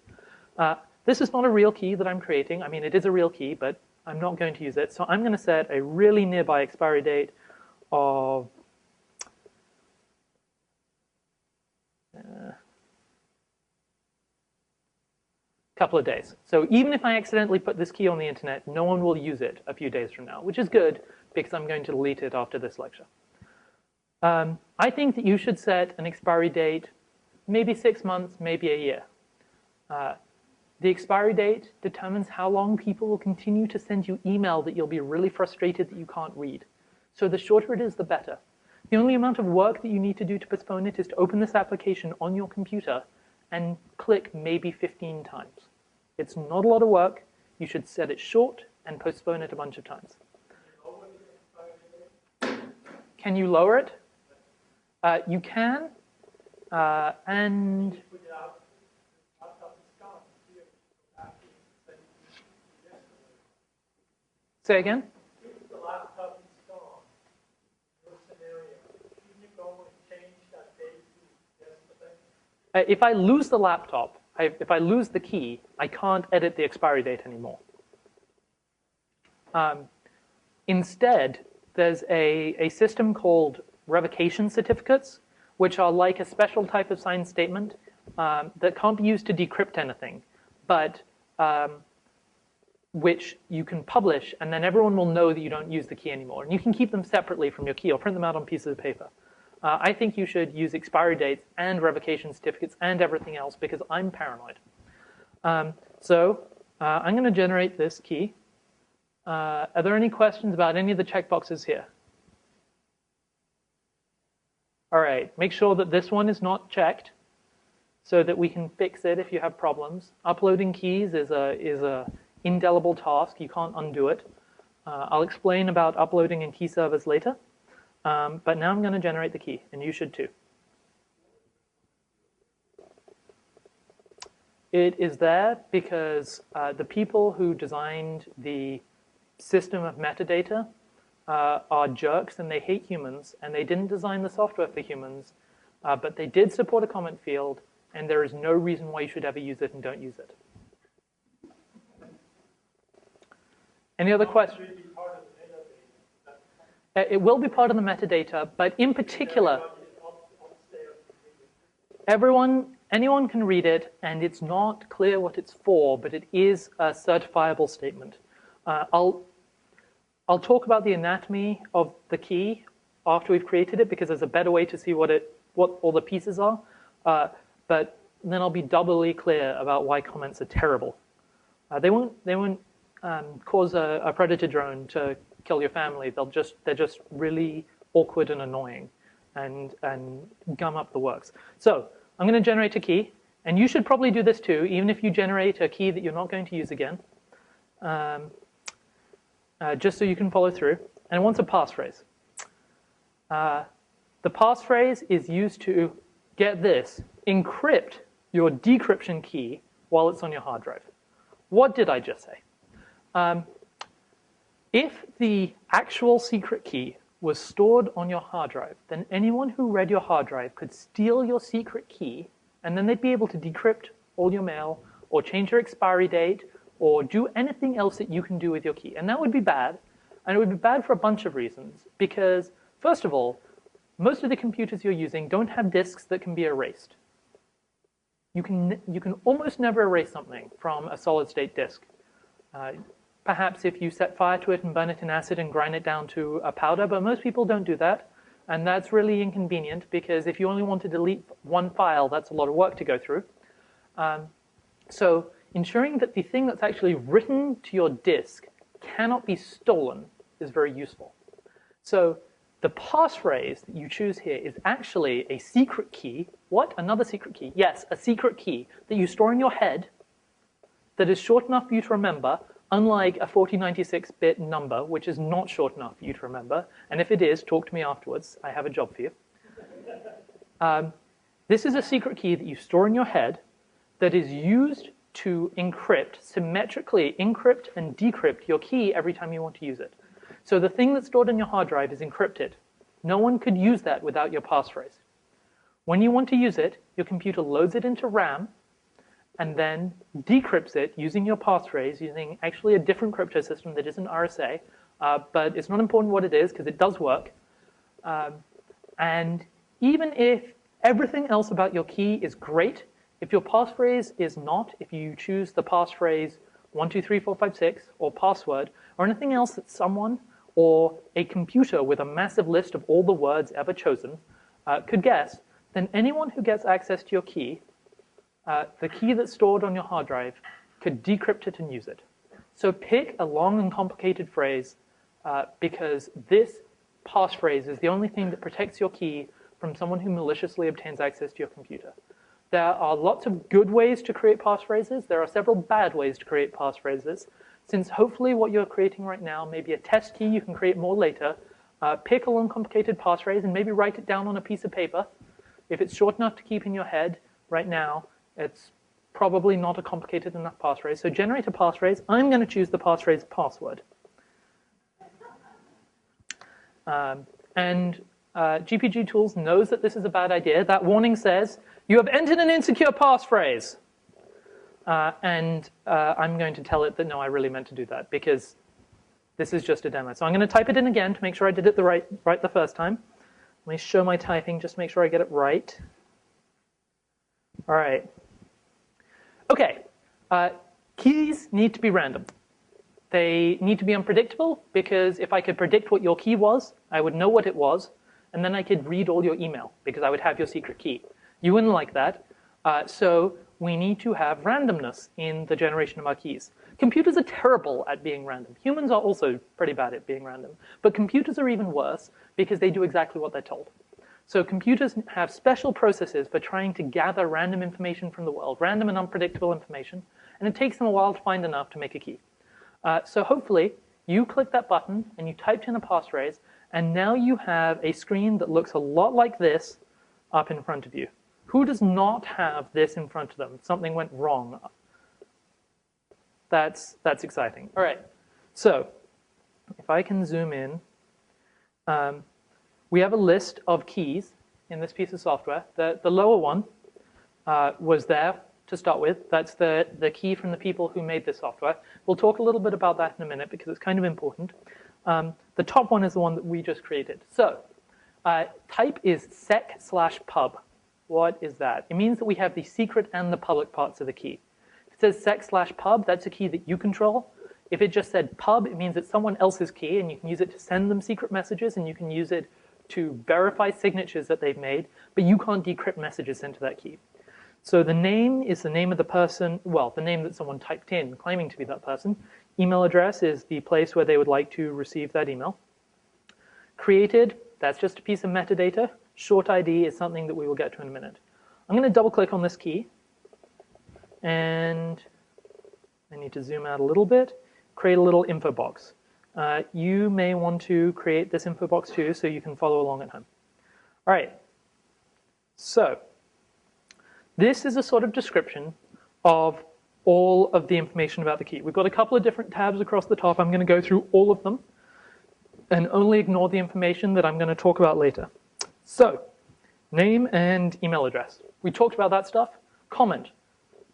This is not a real key that I'm creating. I mean, it is a real key, but I'm not going to use it. So I'm going to set a really nearby expiry date of a couple of days. So even if I accidentally put this key on the internet, no one will use it a few days from now, which is good because I'm going to delete it after this lecture. I think that you should set an expiry date, maybe 6 months, maybe a year. The expiry date determines how long people will continue to send you email that you'll be really frustrated that you can't read. So the shorter it is, the better. The only amount of work that you need to do to postpone it is to open this application on your computer and click maybe 15 times. It's not a lot of work. You should set it short and postpone it a bunch of times. Can you lower it? You can. And say again? If the laptop is gone, your scenario, can you go and change that date to yesterday? If I lose the laptop, if I lose the key, I can't edit the expiry date anymore. Instead, there's a system called revocation certificates, which are like a special type of signed statement that can't be used to decrypt anything, but which you can publish, and then everyone will know that you don't use the key anymore. And you can keep them separately from your key or print them out on pieces of paper. I think you should use expiry dates and revocation certificates and everything else because I'm paranoid. So I'm going to generate this key. Are there any questions about any of the checkboxes here? All right, make sure that this one is not checked so that we can fix it if you have problems. Uploading keys is a indelible task. You can't undo it. I'll explain about uploading and key servers later. But now I'm going to generate the key, and you should too. It is there because the people who designed the system of metadata are jerks and they hate humans, and they didn't design the software for humans, but they did support a comment field, and there is no reason why you should ever use it and don't use it. Any other questions? It will be part of the metadata, but in particular, anyone can read it, and it's not clear what it's for, but it is a certifiable statement. I'll talk about the anatomy of the key after we've created it, because there's a better way to see what all the pieces are. But then I'll be doubly clear about why comments are terrible. They won't cause a predator drone to kill your family. They're just really awkward and annoying, and gum up the works. So I'm going to generate a key, and you should probably do this too, even if you generate a key that you're not going to use again, just so you can follow through. And it wants a passphrase. The passphrase is used to, get this, encrypt your decryption key while it's on your hard drive. What did I just say? If the actual secret key was stored on your hard drive, then anyone who read your hard drive could steal your secret key, and then they'd be able to decrypt all your mail, or change your expiry date, or do anything else that you can do with your key. And that would be bad. And it would be bad for a bunch of reasons. Because, first of all, most of the computers you're using don't have disks that can be erased. You can almost never erase something from a solid-state disk. Perhaps if you set fire to it and burn it in acid and grind it down to a powder, but most people don't do that. And that's really inconvenient because if you only want to delete one file, that's a lot of work to go through. So ensuring that the thing that's actually written to your disk cannot be stolen is very useful. So the passphrase that you choose here is actually a secret key. What? Another secret key? Yes, a secret key that you store in your head that is short enough for you to remember, unlike a 4096-bit number, which is not short enough for you to remember. And if it is, talk to me afterwards. I have a job for you. This is a secret key that you store in your head that is used to symmetrically encrypt and decrypt your key every time you want to use it. So the thing that's stored on your hard drive is encrypted. No one could use that without your passphrase. When you want to use it, your computer loads it into RAM and then decrypts it using your passphrase, using actually a different crypto system that isn't RSA, but it's not important what it is because it does work. And even if everything else about your key is great, if your passphrase is not, if you choose the passphrase 123456 or password, or anything else that someone or a computer with a massive list of all the words ever chosen could guess, then anyone who gets access to your key, the key that's stored on your hard drive, could decrypt it and use it. So pick a long and complicated phrase because this passphrase is the only thing that protects your key from someone who maliciously obtains access to your computer. There are lots of good ways to create passphrases. There are several bad ways to create passphrases. Since hopefully what you're creating right now may be a test key you can create more later, pick a long complicated passphrase and maybe write it down on a piece of paper. If it's short enough to keep in your head right now, it's probably not a complicated enough passphrase. So generate a passphrase. I'm going to choose the passphrase password. GPG Tools knows that this is a bad idea. That warning says, you have entered an insecure passphrase. I'm going to tell it that, no, I really meant to do that because this is just a demo. So I'm going to type it in again to make sure I did it right the first time. Let me show my typing just to make sure I get it right. All right. OK. Keys need to be random. They need to be unpredictable because if I could predict what your key was, I would know what it was, and then I could read all your email because I would have your secret key. You wouldn't like that. So we need to have randomness in the generation of our keys. Computers are terrible at being random. Humans are also pretty bad at being random. But computers are even worse because they do exactly what they're told. So computers have special processes for trying to gather random information from the world, random and unpredictable information, and it takes them a while to find enough to make a key. So hopefully, you click that button and you typed in a passphrase, and now you have a screen that looks a lot like this up in front of you. Who does not have this in front of them? Something went wrong. That's exciting. All right. So if I can zoom in, we have a list of keys in this piece of software. The lower one was there to start with. That's the key from the people who made this software. We'll talk a little bit about that in a minute because it's kind of important. The top one is the one that we just created. So type is sec/pub. What is that? It means that we have the secret and the public parts of the key. If it says sec/pub, that's a key that you control. If it just said pub, it means it's someone else's key, and you can use it to send them secret messages, and you can use it to verify signatures that they've made, but you can't decrypt messages into that key. So the name is the name of the person, well, the name that someone typed in, claiming to be that person. Email address is the place where they would like to receive that email. Created, that's just a piece of metadata. Short ID is something that we will get to in a minute. I'm going to double click on this key. And I need to zoom out a little bit. Create a little info box. You may want to create this info box too so you can follow along at home. All right. So this is a sort of description of all of the information about the key. We've got a couple of different tabs across the top. I'm going to go through all of them and only ignore the information that I'm going to talk about later. So, name and email address. We talked about that stuff. Comment.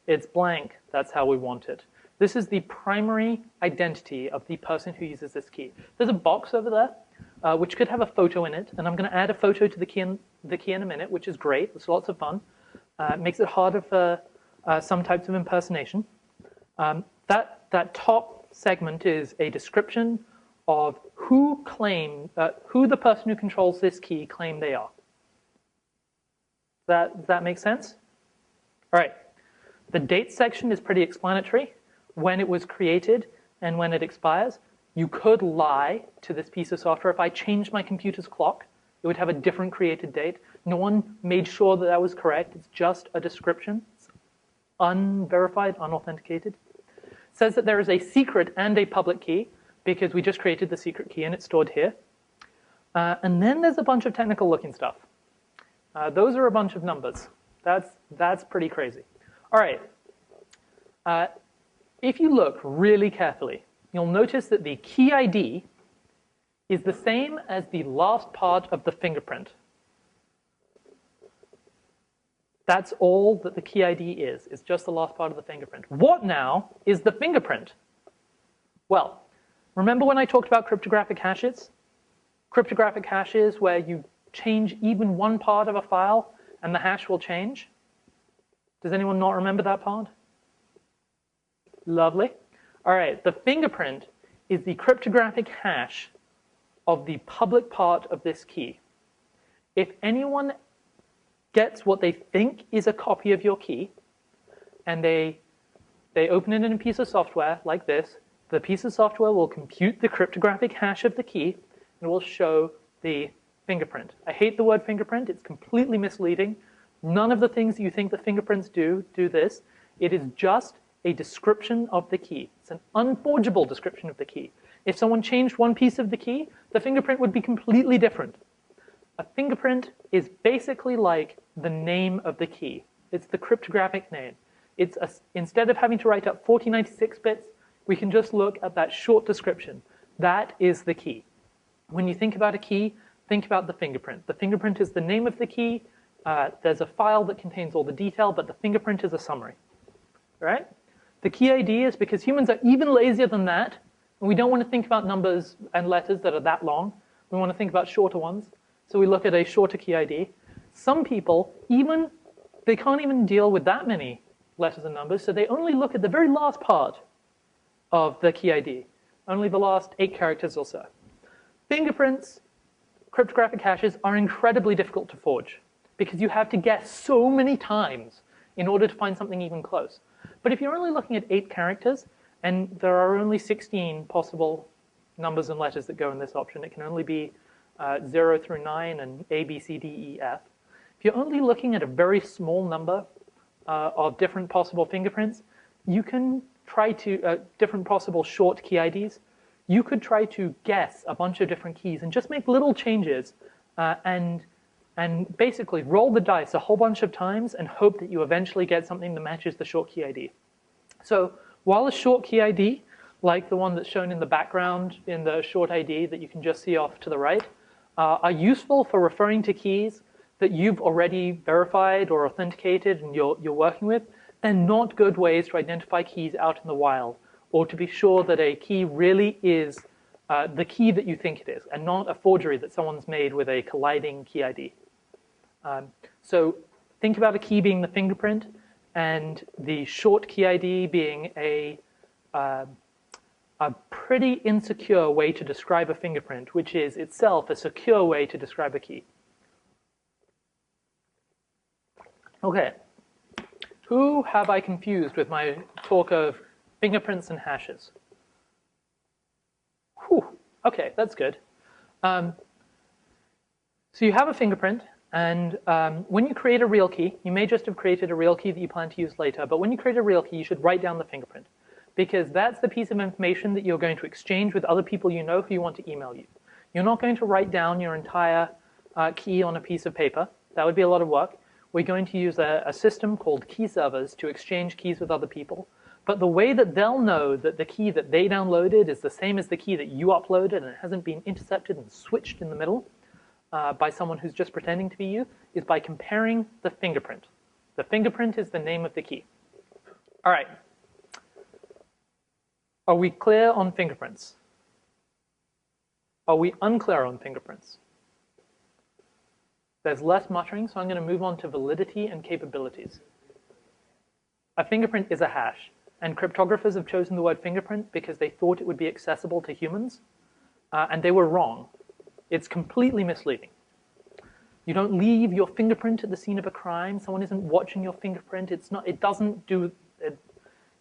It's blank. That's how we want it. This is the primary identity of the person who uses this key. There's a box over there, which could have a photo in it, and I'm going to add a photo to the key in a minute, which is great. It's lots of fun. It makes it harder for some types of impersonation. That top segment is a description of who the person who controls this key claim they are. Does that make sense? All right. The date section is pretty explanatory. When it was created and when it expires. You could lie to this piece of software. If I changed my computer's clock, it would have a different created date. No one made sure that that was correct. It's just a description. It's unverified, unauthenticated. It says that there is a secret and a public key because we just created the secret key and it's stored here. And then there's a bunch of technical looking stuff. Those are a bunch of numbers. That's pretty crazy. All right. If you look really carefully, you'll notice that the key ID is the same as the last part of the fingerprint. That's all that the key ID is. It's just the last part of the fingerprint. What now is the fingerprint? Well, remember when I talked about cryptographic hashes? Cryptographic hashes where you change even one part of a file and the hash will change. Does anyone not remember that part? Lovely. All right, the fingerprint is the cryptographic hash of the public part of this key. If anyone gets what they think is a copy of your key, and they open it in a piece of software like this, the piece of software will compute the cryptographic hash of the key and will show the fingerprint. I hate the word fingerprint. It's completely misleading. None of the things that you think the fingerprints do this. It is just a description of the key. It's an unforgeable description of the key. If someone changed one piece of the key, the fingerprint would be completely different. A fingerprint is basically like the name of the key. It's the cryptographic name. Instead of having to write up 4096 bits, we can just look at that short description. That is the key. When you think about a key, think about the fingerprint. The fingerprint is the name of the key. There's a file that contains all the detail, but the fingerprint is a summary. All right? The key ID is because humans are even lazier than that, and we don't want to think about numbers and letters that are that long. We want to think about shorter ones. So we look at a shorter key ID. Some people, they can't even deal with that many letters and numbers, so they only look at the very last part of the key ID, only the last 8 characters or so. Fingerprints, cryptographic hashes are incredibly difficult to forge because you have to guess so many times in order to find something even close. But if you're only looking at 8 characters, and there are only 16 possible numbers and letters that go in this option, it can only be 0 through 9 and A, B, C, D, E, F. If you're only looking at a very small number of different possible fingerprints, you can try to, different possible short key IDs, you could try to guess a bunch of different keys and just make little changes and basically roll the dice a whole bunch of times and hope that you eventually get something that matches the short key ID. So while a short key ID, like the one that's shown in the background in the short ID that you can just see off to the right, are useful for referring to keys that you've already verified or authenticated and you're working with, they're not good ways to identify keys out in the wild or to be sure that a key really is the key that you think it is and not a forgery that someone's made with a colliding key ID. So think about a key being the fingerprint and the short key ID being a pretty insecure way to describe a fingerprint, which is itself a secure way to describe a key. Okay, who have I confused with my talk of fingerprints and hashes? Whew, okay, that's good. So you have a fingerprint, and when you create a real key, you may just have created a real key that you plan to use later, but when you create a real key, you should write down the fingerprint, because that's the piece of information that you're going to exchange with other people you know who you want to email you. You're not going to write down your entire key on a piece of paper. That would be a lot of work. We're going to use a system called key servers to exchange keys with other people. But the way that they'll know that the key that they downloaded is the same as the key that you uploaded and it hasn't been intercepted and switched in the middle by someone who's just pretending to be you is by comparing the fingerprint. The fingerprint is the name of the key. All right. Are we clear on fingerprints? Are we unclear on fingerprints? There's less muttering, so I'm going to move on to validity and capabilities. A fingerprint is a hash, and cryptographers have chosen the word fingerprint because they thought it would be accessible to humans, and they were wrong. It's completely misleading. You don't leave your fingerprint at the scene of a crime. Someone isn't watching your fingerprint. It doesn't do it.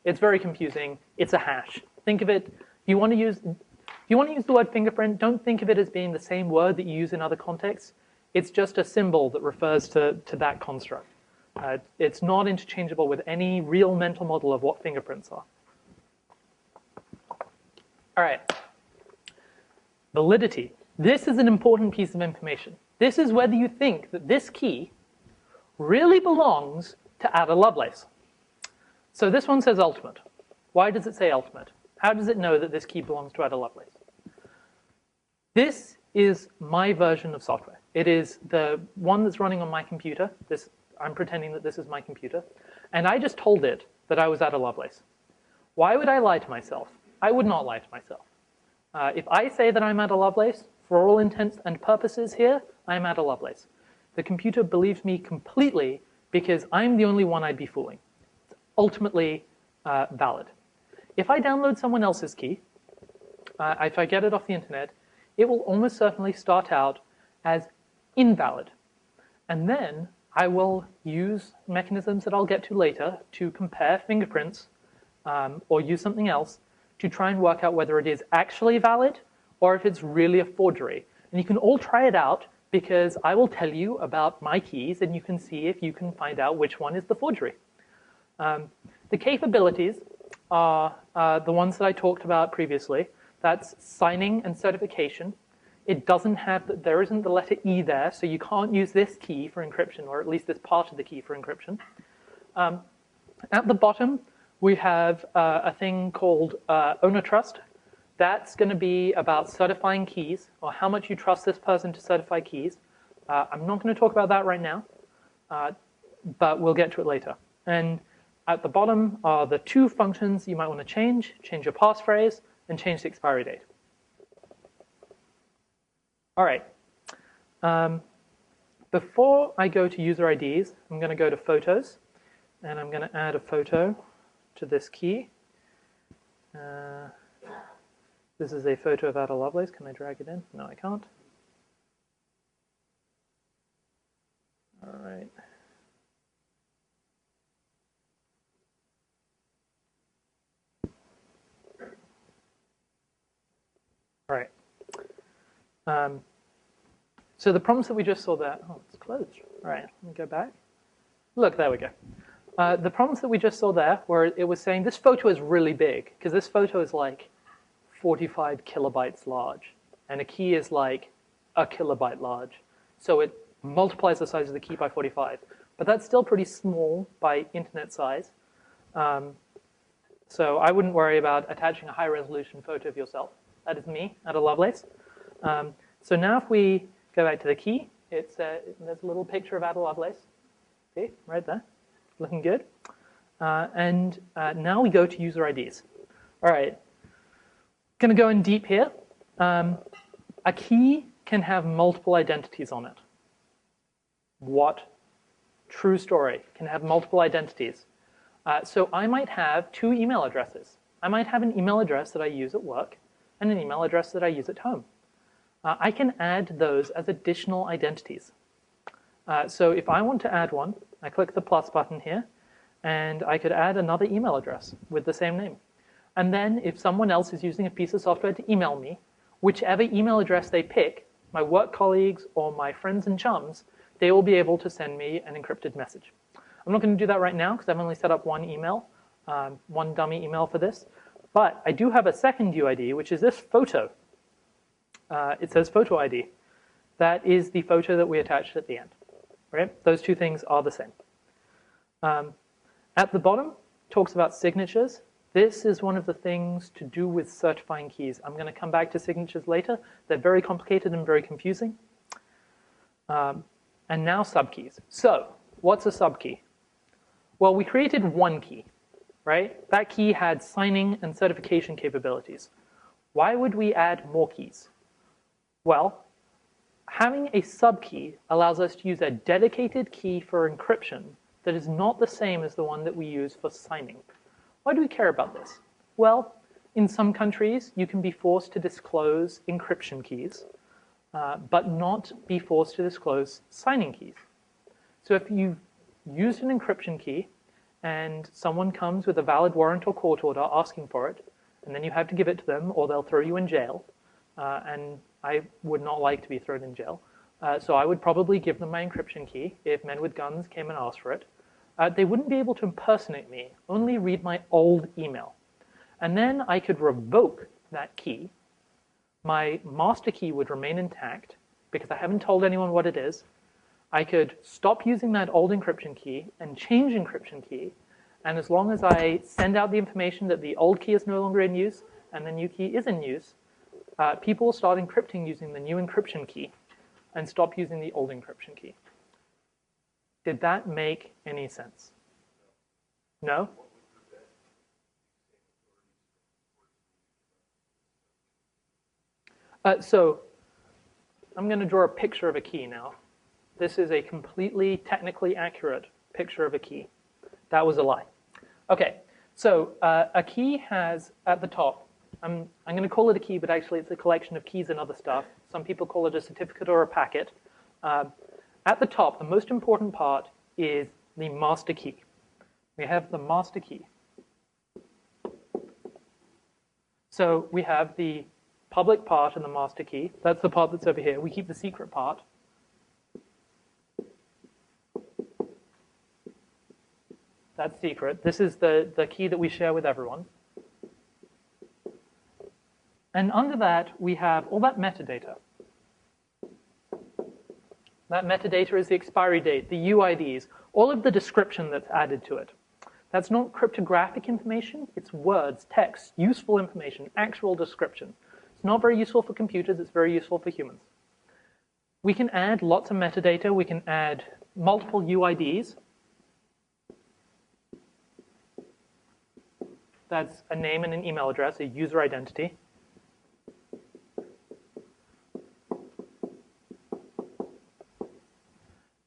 It's very confusing. It's a hash. Think of it. If you want to use the word fingerprint, don't think of it as being the same word that you use in other contexts. It's just a symbol that refers to that construct. It's not interchangeable with any real mental model of what fingerprints are. All right. Validity. This is an important piece of information. This is whether you think that this key really belongs to Ada Lovelace. So this one says ultimate. Why does it say ultimate? How does it know that this key belongs to Ada Lovelace? This is my version of software. It is the one that's running on my computer. I'm pretending that this is my computer. And I just told it that I was Ada Lovelace. Why would I lie to myself? I would not lie to myself. If I say that I'm Ada Lovelace, for all intents and purposes here, I'm Ada Lovelace. The computer believes me completely because I'm the only one I'd be fooling. It's ultimately valid. If I download someone else's key, if I get it off the internet, it will almost certainly start out as invalid. And then I will use mechanisms that I'll get to later to compare fingerprints or use something else to try and work out whether it is actually valid or if it's really a forgery. And you can all try it out because I will tell you about my keys and you can see if you can find out which one is the forgery. The capabilities are the ones that I talked about previously. That's signing and certification. It doesn't have, there isn't the letter E there, so you can't use this key for encryption, or at least this part of the key for encryption. At the bottom, we have a thing called owner trust. That's going to be about certifying keys, or how much you trust this person to certify keys. I'm not going to talk about that right now, but we'll get to it later. And at the bottom are the two functions you might want to change your passphrase and change the expiry date. All right. Before I go to user IDs, I'm going to go to photos, and I'm going to add a photo to this key. This is a photo of Ada Lovelace. Can I drag it in? No, I can't. All right. All right. So the prompts that we just saw there, oh, it's closed. All right, let me go back. Look, there we go. The prompts that we just saw there, where it was saying this photo is really big, because this photo is like 45 kilobytes large, and a key is like a kilobyte large. So it multiplies the size of the key by 45. But that's still pretty small by internet size. So I wouldn't worry about attaching a high-resolution photo of yourself. That is me, Ada Lovelace. So now if we go back to the key, there's a little picture of Ada Lovelace. See, right there, looking good. And now we go to user IDs. All right, going to go in deep here. A key can have multiple identities on it. What? True story, can have multiple identities. So I might have two email addresses. I might have an email address that I use at work and an email address that I use at home. I can add those as additional identities. So if I want to add one, I click the plus button here, and I could add another email address with the same name. And then if someone else is using a piece of software to email me, whichever email address they pick, my work colleagues or my friends and chums, they will be able to send me an encrypted message. I'm not going to do that right now because I've only set up one email, one dummy email for this. But I do have a second UID, which is this photo. It says photo ID. That is the photo that we attached at the end. Right? Those two things are the same. At the bottom, talks about signatures. This is one of the things to do with certifying keys. I'm going to come back to signatures later. They're very complicated and very confusing. And now subkeys. So, what's a subkey? Well, we created one key. right? That key had signing and certification capabilities. Why would we add more keys? Well, having a subkey allows us to use a dedicated key for encryption that is not the same as the one that we use for signing. Why do we care about this? Well, in some countries, you can be forced to disclose encryption keys, but not be forced to disclose signing keys. So if you used an encryption key and someone comes with a valid warrant or court order asking for it, and then you have to give it to them or they'll throw you in jail, and I would not like to be thrown in jail. So I would probably give them my encryption key if men with guns came and asked for it. They wouldn't be able to impersonate me, only read my old email. And then I could revoke that key. My master key would remain intact because I haven't told anyone what it is. I could stop using that old encryption key and change encryption key. And as long as I send out the information that the old key is no longer in use and the new key is in use, people will start encrypting using the new encryption key and stop using the old encryption key. Did that make any sense? No? So I'm going to draw a picture of a key now. This is a completely technically accurate picture of a key. That was a lie. Okay, so a key has at the top, I'm going to call it a key, but actually it's a collection of keys and other stuff. Some people call it a certificate or a packet. At the top, the most important part is the master key. We have the master key. So we have the public part and the master key. That's the part that's over here. We keep the secret part. That's secret. This is the key that we share with everyone. And under that, we have all that metadata. That metadata is the expiry date, the UIDs, all of the description that's added to it. That's not cryptographic information. It's words, text, useful information, actual description. It's not very useful for computers. It's very useful for humans. We can add lots of metadata. We can add multiple UIDs. That's a name and an email address, a user identity.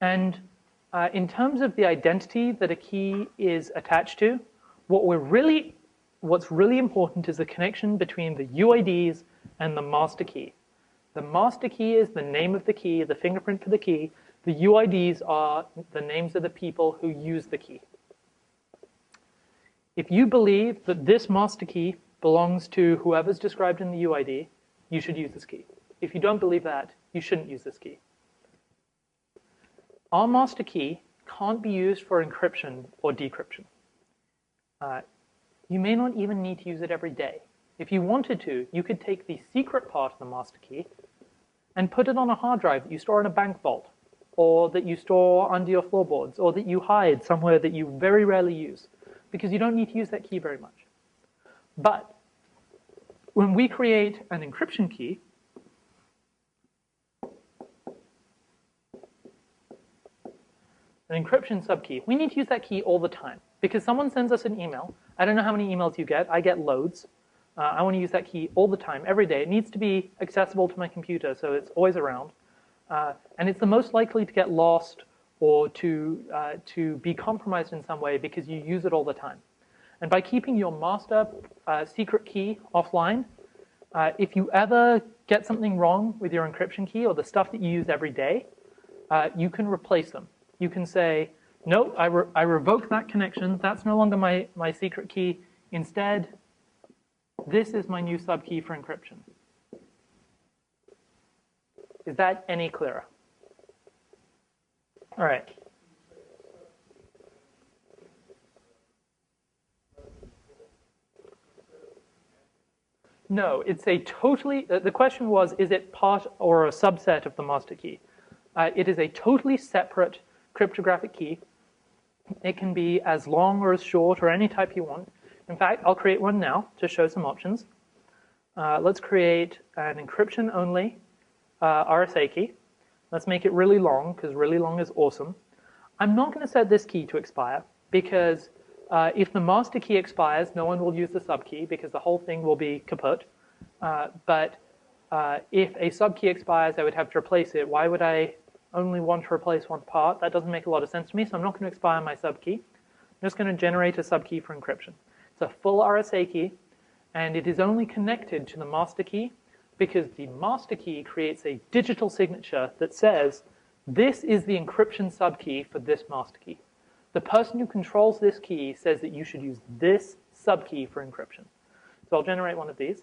And in terms of the identity that a key is attached to, what's really important is the connection between the UIDs and the master key. The master key is the name of the key, the fingerprint for the key. The UIDs are the names of the people who use the key. If you believe that this master key belongs to whoever's described in the UID, you should use this key. If you don't believe that, you shouldn't use this key. Our master key can't be used for encryption or decryption. You may not even need to use it every day. If you wanted to, you could take the secret part of the master key and put it on a hard drive that you store in a bank vault, or that you store under your floorboards, or that you hide somewhere that you very rarely use, because you don't need to use that key very much. But when we create an encryption key, an encryption subkey, we need to use that key all the time. Because someone sends us an email. I don't know how many emails you get. I get loads. I want to use that key all the time, every day. It needs to be accessible to my computer, so it's always around. And it's the most likely to get lost or to be compromised in some way because you use it all the time. And by keeping your master secret key offline, if you ever get something wrong with your encryption key or the stuff that you use every day, you can replace them. You can say, no, I revoke that connection. That's no longer my secret key. Instead, this is my new subkey for encryption. Is that any clearer? All right. No, it's a totally, the question was, is it part or a subset of the master key? It is a totally separate cryptographic key. It can be as long or as short or any type you want. In fact, I'll create one now to show some options. Let's create an encryption-only RSA key. Let's make it really long, because really long is awesome. I'm not going to set this key to expire, because If the master key expires, no one will use the subkey because the whole thing will be kaput. But if a subkey expires, I would have to replace it. Why would I only want to replace one part? That doesn't make a lot of sense to me, so I'm not going to expire my subkey. I'm just going to generate a subkey for encryption. It's a full RSA key, and it is only connected to the master key because the master key creates a digital signature that says, this is the encryption subkey for this master key. The person who controls this key says that you should use this subkey for encryption. So I'll generate one of these.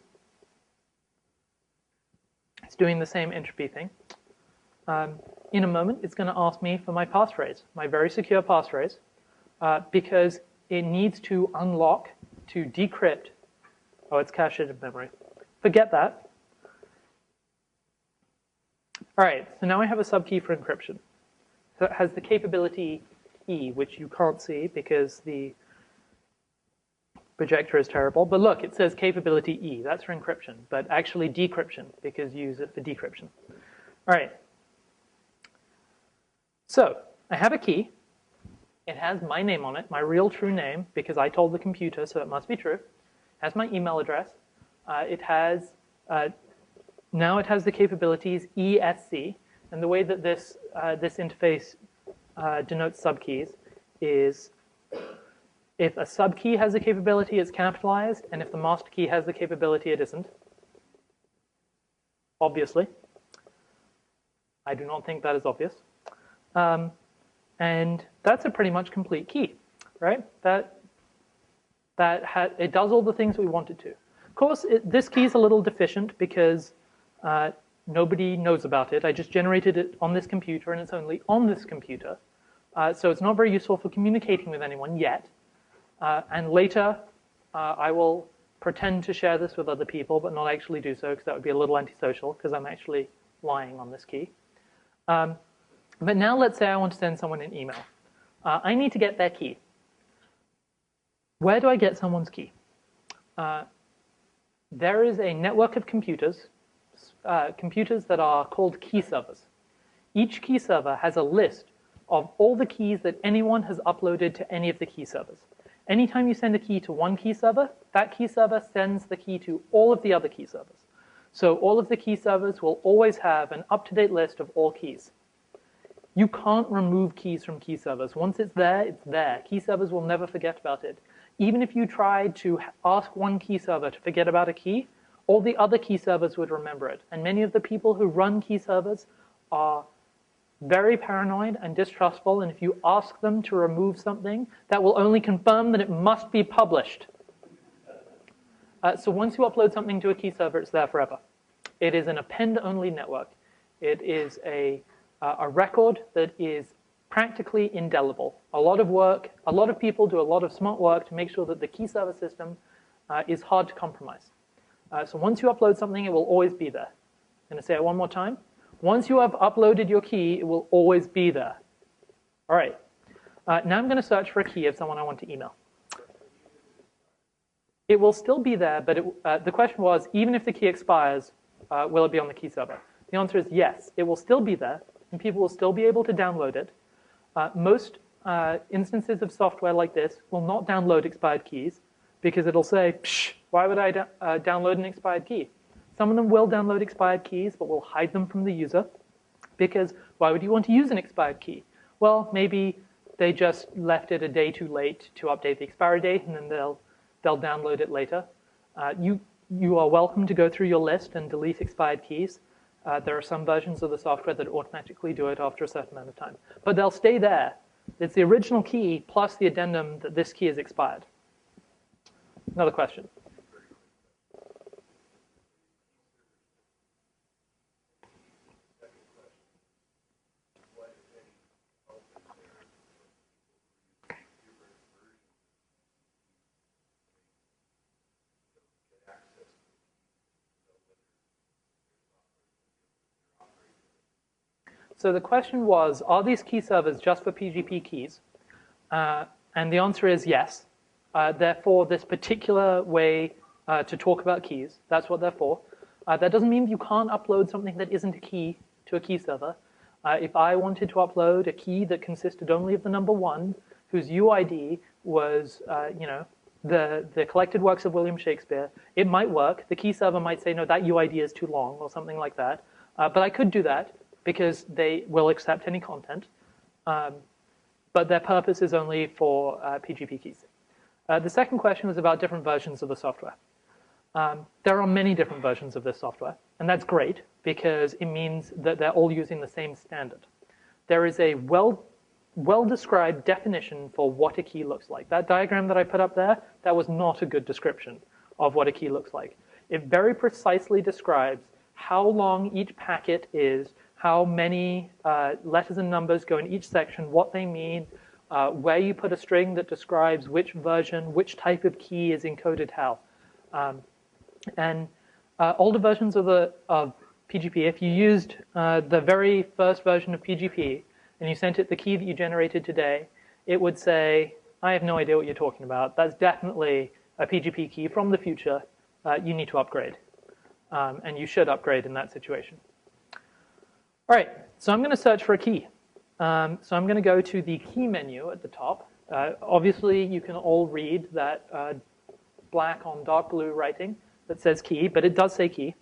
It's doing the same entropy thing. In a moment, it's going to ask me for my passphrase, my very secure passphrase, because it needs to unlock to decrypt. Oh, it's cached in memory. Forget that. All right, so now I have a subkey for encryption. So it has the capability E, which you can't see because the projector is terrible. But look, it says capability E. That's for encryption, but actually decryption because you use it for decryption. All right. So I have a key. It has my name on it, my real true name, because I told the computer, so it must be true. It has my email address. Now it has the capabilities ESC, and the way that this interface denotes subkeys is if a subkey has the capability, it's capitalized, and if the master key has the capability, it isn't. Obviously. I do not think that is obvious. And that's a pretty much complete key, right? It does all the things we want it to. Of course, this key is a little deficient because nobody knows about it. I just generated it on this computer, and it's only on this computer. So it's not very useful for communicating with anyone yet. And later, I will pretend to share this with other people, but not actually do so, because that would be a little antisocial, because I'm actually lying on this key. But now let's say I want to send someone an email. I need to get their key. Where do I get someone's key? There is a network of computers that are called key servers. Each key server has a list of all the keys that anyone has uploaded to any of the key servers. Anytime you send a key to one key server, that key server sends the key to all of the other key servers. So all of the key servers will always have an up-to-date list of all keys. You can't remove keys from key servers. Once it's there, it's there. Key servers will never forget about it. Even if you tried to ask one key server to forget about a key, all the other key servers would remember it. And many of the people who run key servers are very paranoid and distrustful, and if you ask them to remove something, that will only confirm that it must be published. So once you upload something to a key server, it's there forever. It is an append-only network. It is a record that is practically indelible. A lot of work, a lot of people do a lot of smart work to make sure that the key server system is hard to compromise. So once you upload something, it will always be there. I'm going to say it one more time. Once you have uploaded your key, it will always be there. All right. Now I'm going to search for a key of someone I want to email. It will still be there, but the question was, even if the key expires, will it be on the key server? The answer is yes. It will still be there, and people will still be able to download it. Most instances of software like this will not download expired keys because it'll say, psh, why would I download an expired key? Some of them will download expired keys, but will hide them from the user because why would you want to use an expired key? Well, maybe they just left it a day too late to update the expiry date, and then they'll download it later. You are welcome to go through your list and delete expired keys. There are some versions of the software that automatically do it after a certain amount of time. But they'll stay there. It's the original key plus the addendum that this key is expired. Another question. So the question was, are these key servers just for PGP keys? And the answer is yes. They're for this particular way to talk about keys. That's what they're for. That doesn't mean you can't upload something that isn't a key to a key server. If I wanted to upload a key that consisted only of the number 1, whose UID was, the collected works of William Shakespeare, it might work. The key server might say, no, that UID is too long or something like that. But I could do that because they will accept any content. But their purpose is only for PGP keys. The second question was about different versions of the software. There are many different versions of this software, and that's great because it means that they're all using the same standard. There is a well-described definition for what a key looks like. That diagram that I put up there, that was not a good description of what a key looks like. It very precisely describes how long each packet is, how many letters and numbers go in each section, what they mean, where you put a string that describes which version, which type of key is encoded how. Older versions of PGP, if you used the very first version of PGP and you sent it the key that you generated today, it would say, I have no idea what you're talking about. That's definitely a PGP key from the future. You need to upgrade. And you should upgrade in that situation. All right, so I'm going to search for a key. So I'm going to go to the key menu at the top. Obviously, you can all read that black on dark blue writing that says key, but it does say key.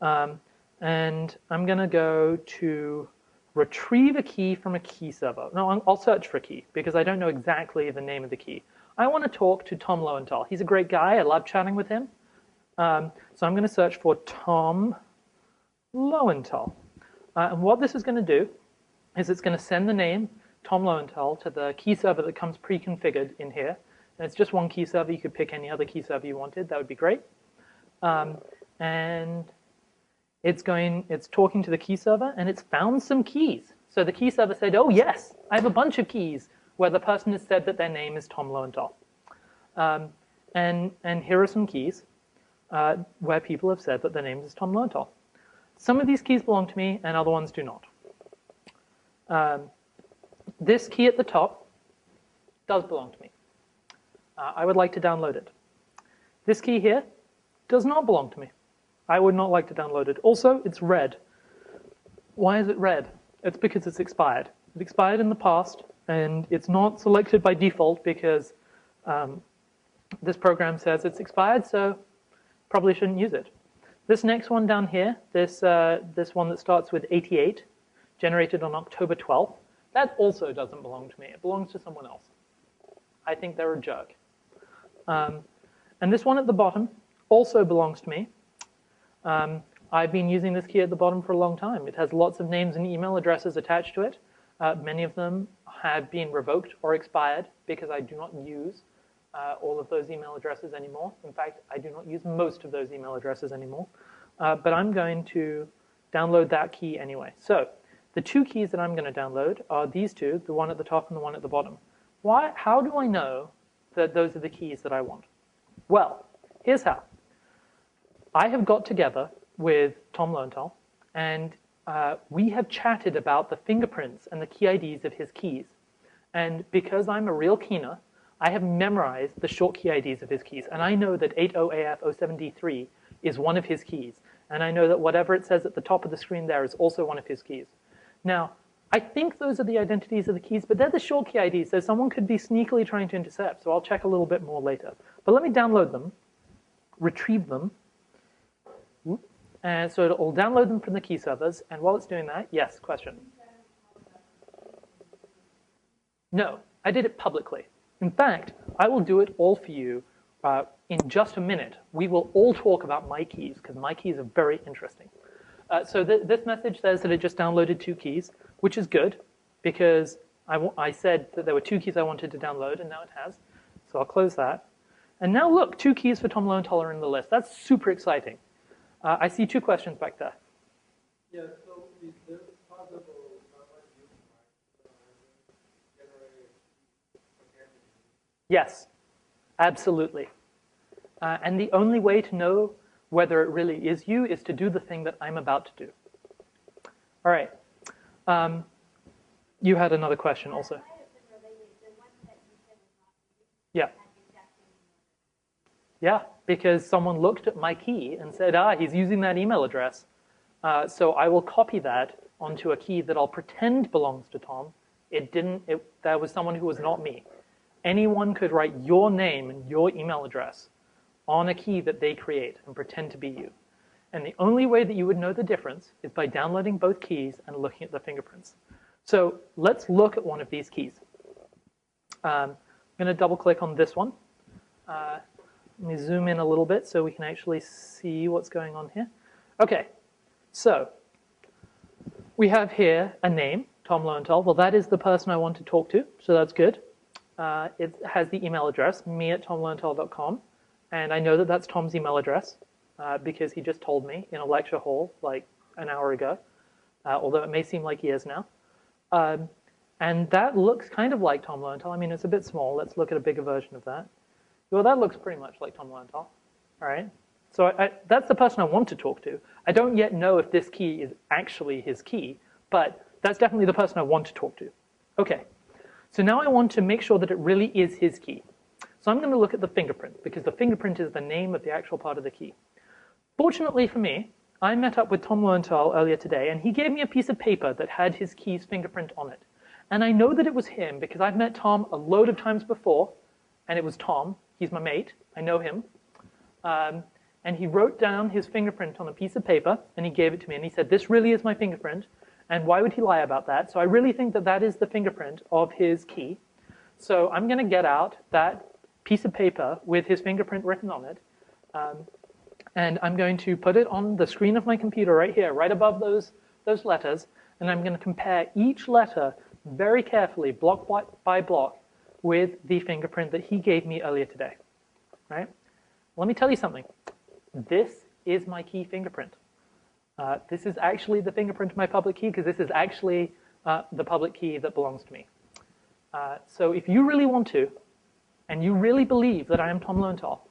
And I'm going to go to retrieve a key from a key server. No, I'll search for a key because I don't know exactly the name of the key. I want to talk to Tom Lowenthal. He's a great guy. I love chatting with him. So I'm going to search for Tom Lowenthal. And what this is going to do is it's going to send the name Tom Lowenthal to the key server that comes pre-configured in here. And it's just one key server. You could pick any other key server you wanted. That would be great. And it's talking to the key server, and it's found some keys. So the key server said, oh, yes, I have a bunch of keys where the person has said that their name is Tom Lowenthal. And here are some keys where people have said that their name is Tom Lowenthal. Some of these keys belong to me, and other ones do not. This key at the top does belong to me. I would like to download it. This key here does not belong to me. I would not like to download it. Also, it's red. Why is it red? It's because it's expired. It expired in the past, and it's not selected by default because this program says it's expired, so probably shouldn't use it. This next one down here, this one that starts with 88, generated on October 12th, that also doesn't belong to me. It belongs to someone else. I think they're a jerk. And this one at the bottom also belongs to me. I've been using this key at the bottom for a long time. It has lots of names and email addresses attached to it. Many of them have been revoked or expired because I do not use all of those email addresses anymore. In fact, I do not use most of those email addresses anymore. But I'm going to download that key anyway. So the two keys that I'm going to download are these two, the one at the top and the one at the bottom. How do I know that those are the keys that I want? Well, here's how. I have got together with Tom Lowenthal, and we have chatted about the fingerprints and the key IDs of his keys. And because I'm a real keener, I have memorized the short key IDs of his keys. And I know that 80AF07D3 is one of his keys. And I know that whatever it says at the top of the screen there is also one of his keys. Now, I think those are the identities of the keys, but they're the short key IDs, so someone could be sneakily trying to intercept. So I'll check a little bit more later. But let me download them, retrieve them. And so it'll download them from the key servers. And while it's doing that, yes, question? No, I did it publicly. In fact, I will do it all for you in just a minute. We will all talk about my keys, because my keys are very interesting. So this message says that it just downloaded two keys, which is good, because I said that there were two keys I wanted to download, and now it has. So I'll close that. And now look, two keys for Tom Lowenthal are in the list. That's super exciting. I see two questions back there. Yeah, so is there possible someone you might generate identity? Yes, absolutely. And the only way to know whether it really is you is to do the thing that I'm about to do. All right. You had another question also. Yeah. Yeah, because someone looked at my key and said, he's using that email address. So I will copy that onto a key that I'll pretend belongs to Tom. That was someone who was not me. anyone could write your name and your email address on a key that they create and pretend to be you. And the only way that you would know the difference is by downloading both keys and looking at the fingerprints. So let's look at one of these keys. I'm going to double click on this one. Let me zoom in a little bit so we can actually see what's going on here. Okay, so we have here a name, Tom Lowenthal. Well, that is the person I want to talk to, so that's good. It has the email address, me@tomlowenthal.com, and I know that that's Tom's email address because he just told me in a lecture hall like an hour ago, although it may seem like years now. And that looks kind of like Tom Lowenthal. I mean, it's a bit small. Let's look at a bigger version of that. Well, that looks pretty much like Tom Lowenthal. All right. So that's the person I want to talk to. I don't yet know if this key is actually his key, but that's definitely the person I want to talk to. Okay. So now I want to make sure that it really is his key. So I'm going to look at the fingerprint, because the fingerprint is the name of the actual part of the key. Fortunately for me, I met up with Tom Lowenthal earlier today, and he gave me a piece of paper that had his key's fingerprint on it. And I know that it was him because I've met Tom a load of times before, and it was Tom. He's my mate. I know him. And he wrote down his fingerprint on a piece of paper, and he gave it to me, and he said, this really is my fingerprint, and why would he lie about that? So I really think that that is the fingerprint of his key. So I'm going to get out that piece of paper with his fingerprint written on it, and I'm going to put it on the screen of my computer right here, right above those letters, and I'm going to compare each letter very carefully, block by block, with the fingerprint that he gave me earlier today. Right? Let me tell you something. This is my key fingerprint. This is actually the fingerprint of my public key, because this is actually the public key that belongs to me. So if you really want to, and you really believe that I am Tom Lowenthal,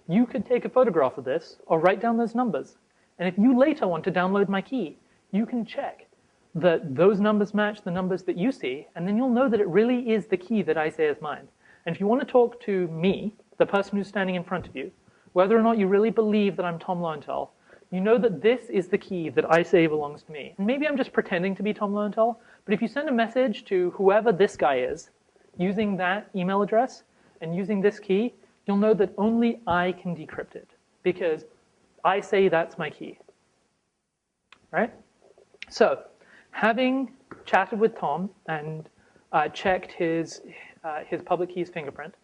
you could take a photograph of this or write down those numbers. And if you later want to download my key, you can check that those numbers match the numbers that you see, and then you'll know that it really is the key that I say is mine. And if you want to talk to me, the person who's standing in front of you, whether or not you really believe that I'm Tom Lowenthal, you know that this is the key that I say belongs to me. And maybe I'm just pretending to be Tom Lowenthal, but if you send a message to whoever this guy is, using that email address and using this key, you'll know that only I can decrypt it, because I say that's my key. Right? So, having chatted with Tom and checked his public key's fingerprint,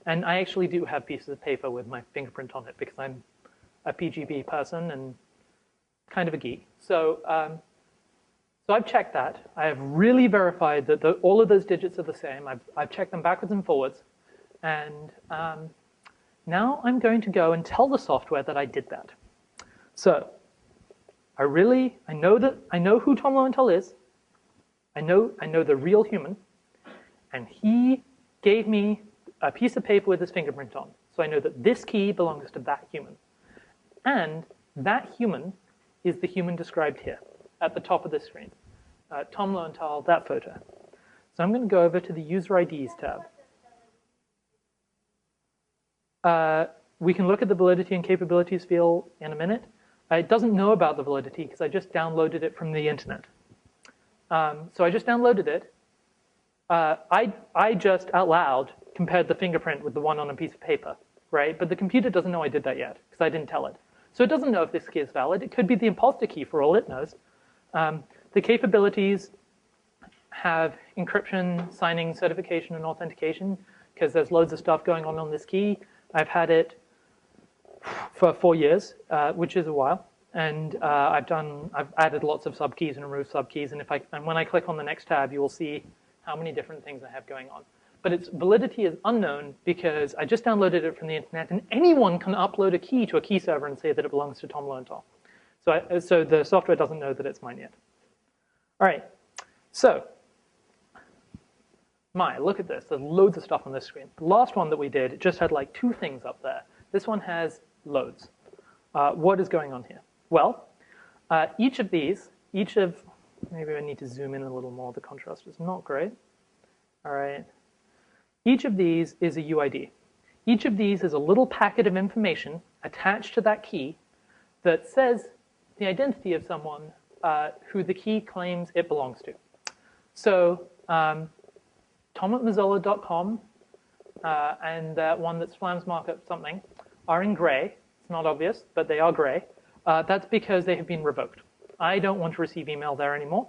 and I actually do have pieces of paper with my fingerprint on it because I'm a PGB person and kind of a geek. So, so I've checked that. I have really verified that all of those digits are the same. I've checked them backwards and forwards. And now I'm going to go and tell the software that I did that. So I know who Tom Lowenthal is. I know the real human. And he gave me a piece of paper with his fingerprint on. So I know that this key belongs to that human. And that human is the human described here at the top of the screen. Tom Lowenthal, that photo. So I'm going to go over to the User IDs tab. We can look at the validity and capabilities field in a minute. It doesn't know about the validity because I just downloaded it from the internet. So I just downloaded it. I just out loud compared the fingerprint with the one on a piece of paper, right? But the computer doesn't know I did that yet because I didn't tell it. So it doesn't know if this key is valid. It could be the imposter key for all it knows. The capabilities have encryption, signing, certification, and authentication because there's loads of stuff going on this key. I've had it for 4 years, which is a while. And I've added lots of subkeys and removed subkeys. And when I click on the next tab, you will see how many different things I have going on. But its validity is unknown because I just downloaded it from the internet, and anyone can upload a key to a key server and say that it belongs to Tom Lowenthal. So the software doesn't know that it's mine yet. All right, so look at this. There's loads of stuff on this screen. The last one that we did, it just had like 2 things up there. This one has loads. What is going on here? Well, maybe I need to zoom in a little more. The contrast is not great. All right. Each of these is a UID. Each of these is a little packet of information attached to that key that says the identity of someone who the key claims it belongs to. So Tom@mozilla.com and one that's flams markup something are in gray. It's not obvious, but they are gray. That's because they have been revoked. I don't want to receive email there anymore,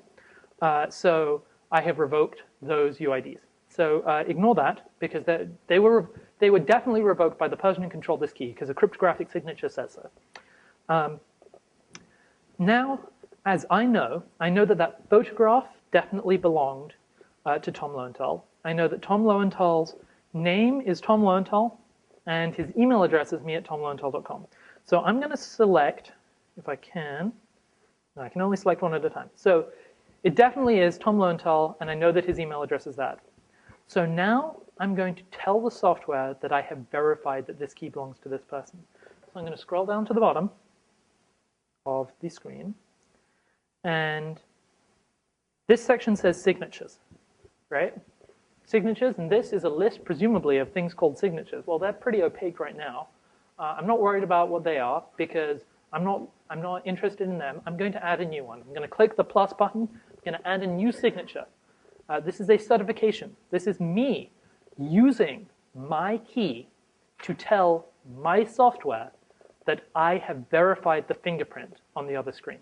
so I have revoked those UIDs. So ignore that, because they were definitely revoked by the person who controlled this key, because a cryptographic signature says so. Now, as I know that that photograph definitely belonged to Tom Lowenthal. I know that Tom Lowenthal's name is Tom Lowenthal, and his email address is me@tomlowenthal.com. So I'm going to select, if I can, no, I can only select one at a time. So it definitely is Tom Lowenthal, and I know that his email address is that. So now I'm going to tell the software that I have verified that this key belongs to this person. So I'm going to scroll down to the bottom of the screen, and this section says signatures, right? Signatures, and this is a list, presumably, of things called signatures. Well, they're pretty opaque right now. I'm not worried about what they are, because I'm not interested in them. I'm going to add a new one. I'm going to click the plus button. I'm going to add a new signature. This is a certification. This is me using my key to tell my software that I have verified the fingerprint on the other screen.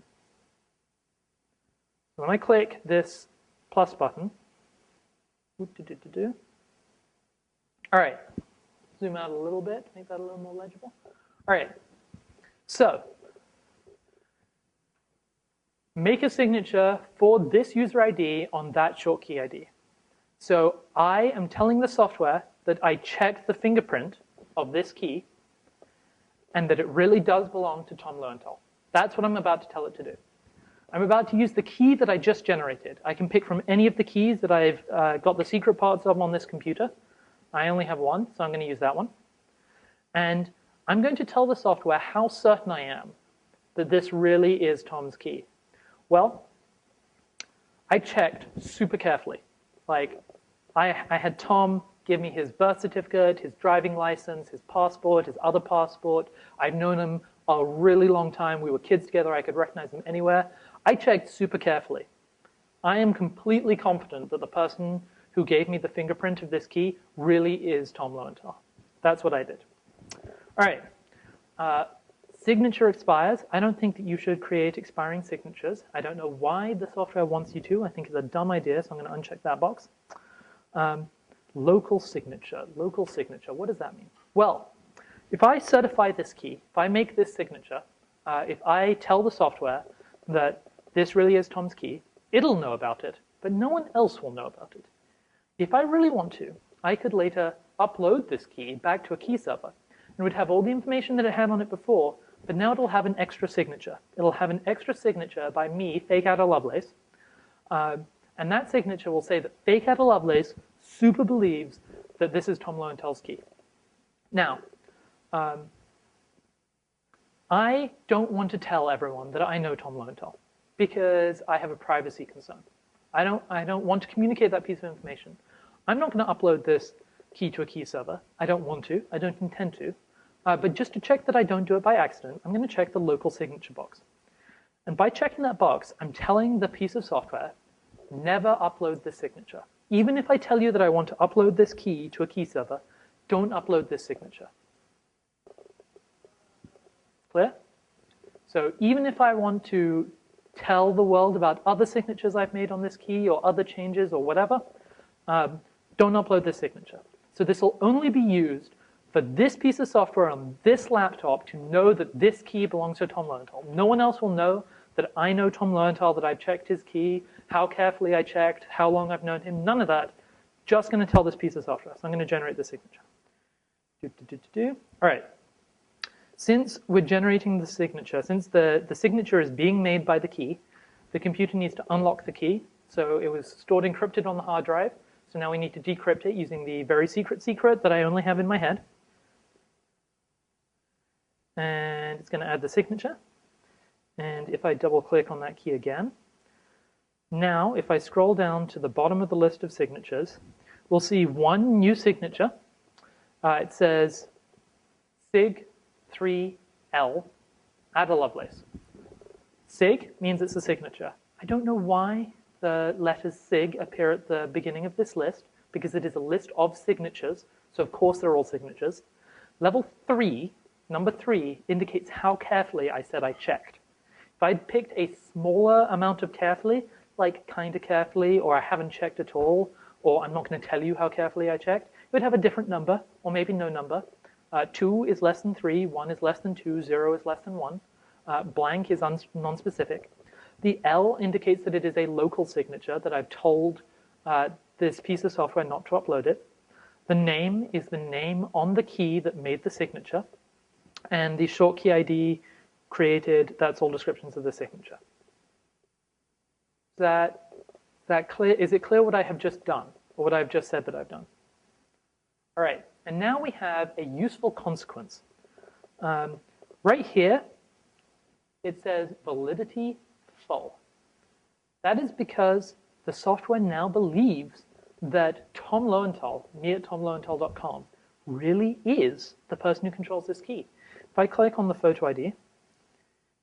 When I click this plus button, all right, zoom out a little bit, make that a little more legible. All right, so make a signature for this user ID on that short key ID. So I am telling the software that I checked the fingerprint of this key and that it really does belong to Tom Lowenthal. That's what I'm about to tell it to do. I'm about to use the key that I just generated. I can pick from any of the keys that I've got the secret parts of on this computer. I only have one, so I'm going to use that one. And I'm going to tell the software how certain I am that this really is Tom's key. Well, I checked super carefully. Like, I had Tom give me his birth certificate, his driving license, his passport, his other passport. I've known him a really long time. We were kids together. I could recognize him anywhere. I checked super carefully. I am completely confident that the person who gave me the fingerprint of this key really is Tom Lowenthal. That's what I did. All right. Signature expires. I don't think that you should create expiring signatures. I don't know why the software wants you to. I think it's a dumb idea, so I'm going to uncheck that box. Local signature. Local signature. What does that mean? Well, if I certify this key, if I make this signature, if I tell the software that this really is Tom's key, it'll know about it, but no one else will know about it. If I really want to, I could later upload this key back to a key server, and it would have all the information that it had on it before, but now it'll have an extra signature. It'll have an extra signature by me, Fake Ada Lovelace, and that signature will say that Fake Ada Lovelace super believes that this is Tom Lowenthal's key. Now, I don't want to tell everyone that I know Tom Lowenthal because I have a privacy concern. I don't want to communicate that piece of information. I'm not going to upload this key to a key server. I don't want to. I don't intend to. But just to check that I don't do it by accident, I'm going to check the local signature box. And by checking that box, I'm telling the piece of software, never upload this signature. Even if I tell you that I want to upload this key to a key server, don't upload this signature. Clear? So even if I want to tell the world about other signatures I've made on this key or other changes or whatever, don't upload this signature. So this will only be used for this piece of software on this laptop to know that this key belongs to Tom Lowenthal. No one else will know that I know Tom Lowenthal, that I've checked his key, how carefully I checked, how long I've known him, none of that. Just going to tell this piece of software. So I'm going to generate the signature. All right. Since we're generating the signature, since the signature is being made by the key, the computer needs to unlock the key. So it was stored encrypted on the hard drive. So now we need to decrypt it using the very secret that I only have in my head. And it's going to add the signature. And if I double click on that key again, now if I scroll down to the bottom of the list of signatures, we'll see one new signature. It says SIG3L, Ada Lovelace. SIG means it's a signature. I don't know why the letters SIG appear at the beginning of this list, because it is a list of signatures, So of course they're all signatures. Level 3, number 3, indicates how carefully I said I checked. If I'd picked a smaller amount of carefully, like kind of carefully, or I haven't checked at all, or I'm not going to tell you how carefully I checked, it would have a different number, or maybe no number. 2 is less than 3, 1 is less than 2, 0 is less than 1. Blank is non-specific. The L indicates that it is a local signature, that I've told this piece of software not to upload it. The name is the name on the key that made the signature. And the short key ID created, that's all descriptions of the signature. Is that clear? Is it clear what I have just done, or what I've just said that I've done? All right, and now we have a useful consequence. Right here, it says validity full. That is because the software now believes that Tom Lowenthal, me at tomlowenthal.com, really is the person who controls this key. If I click on the photo ID,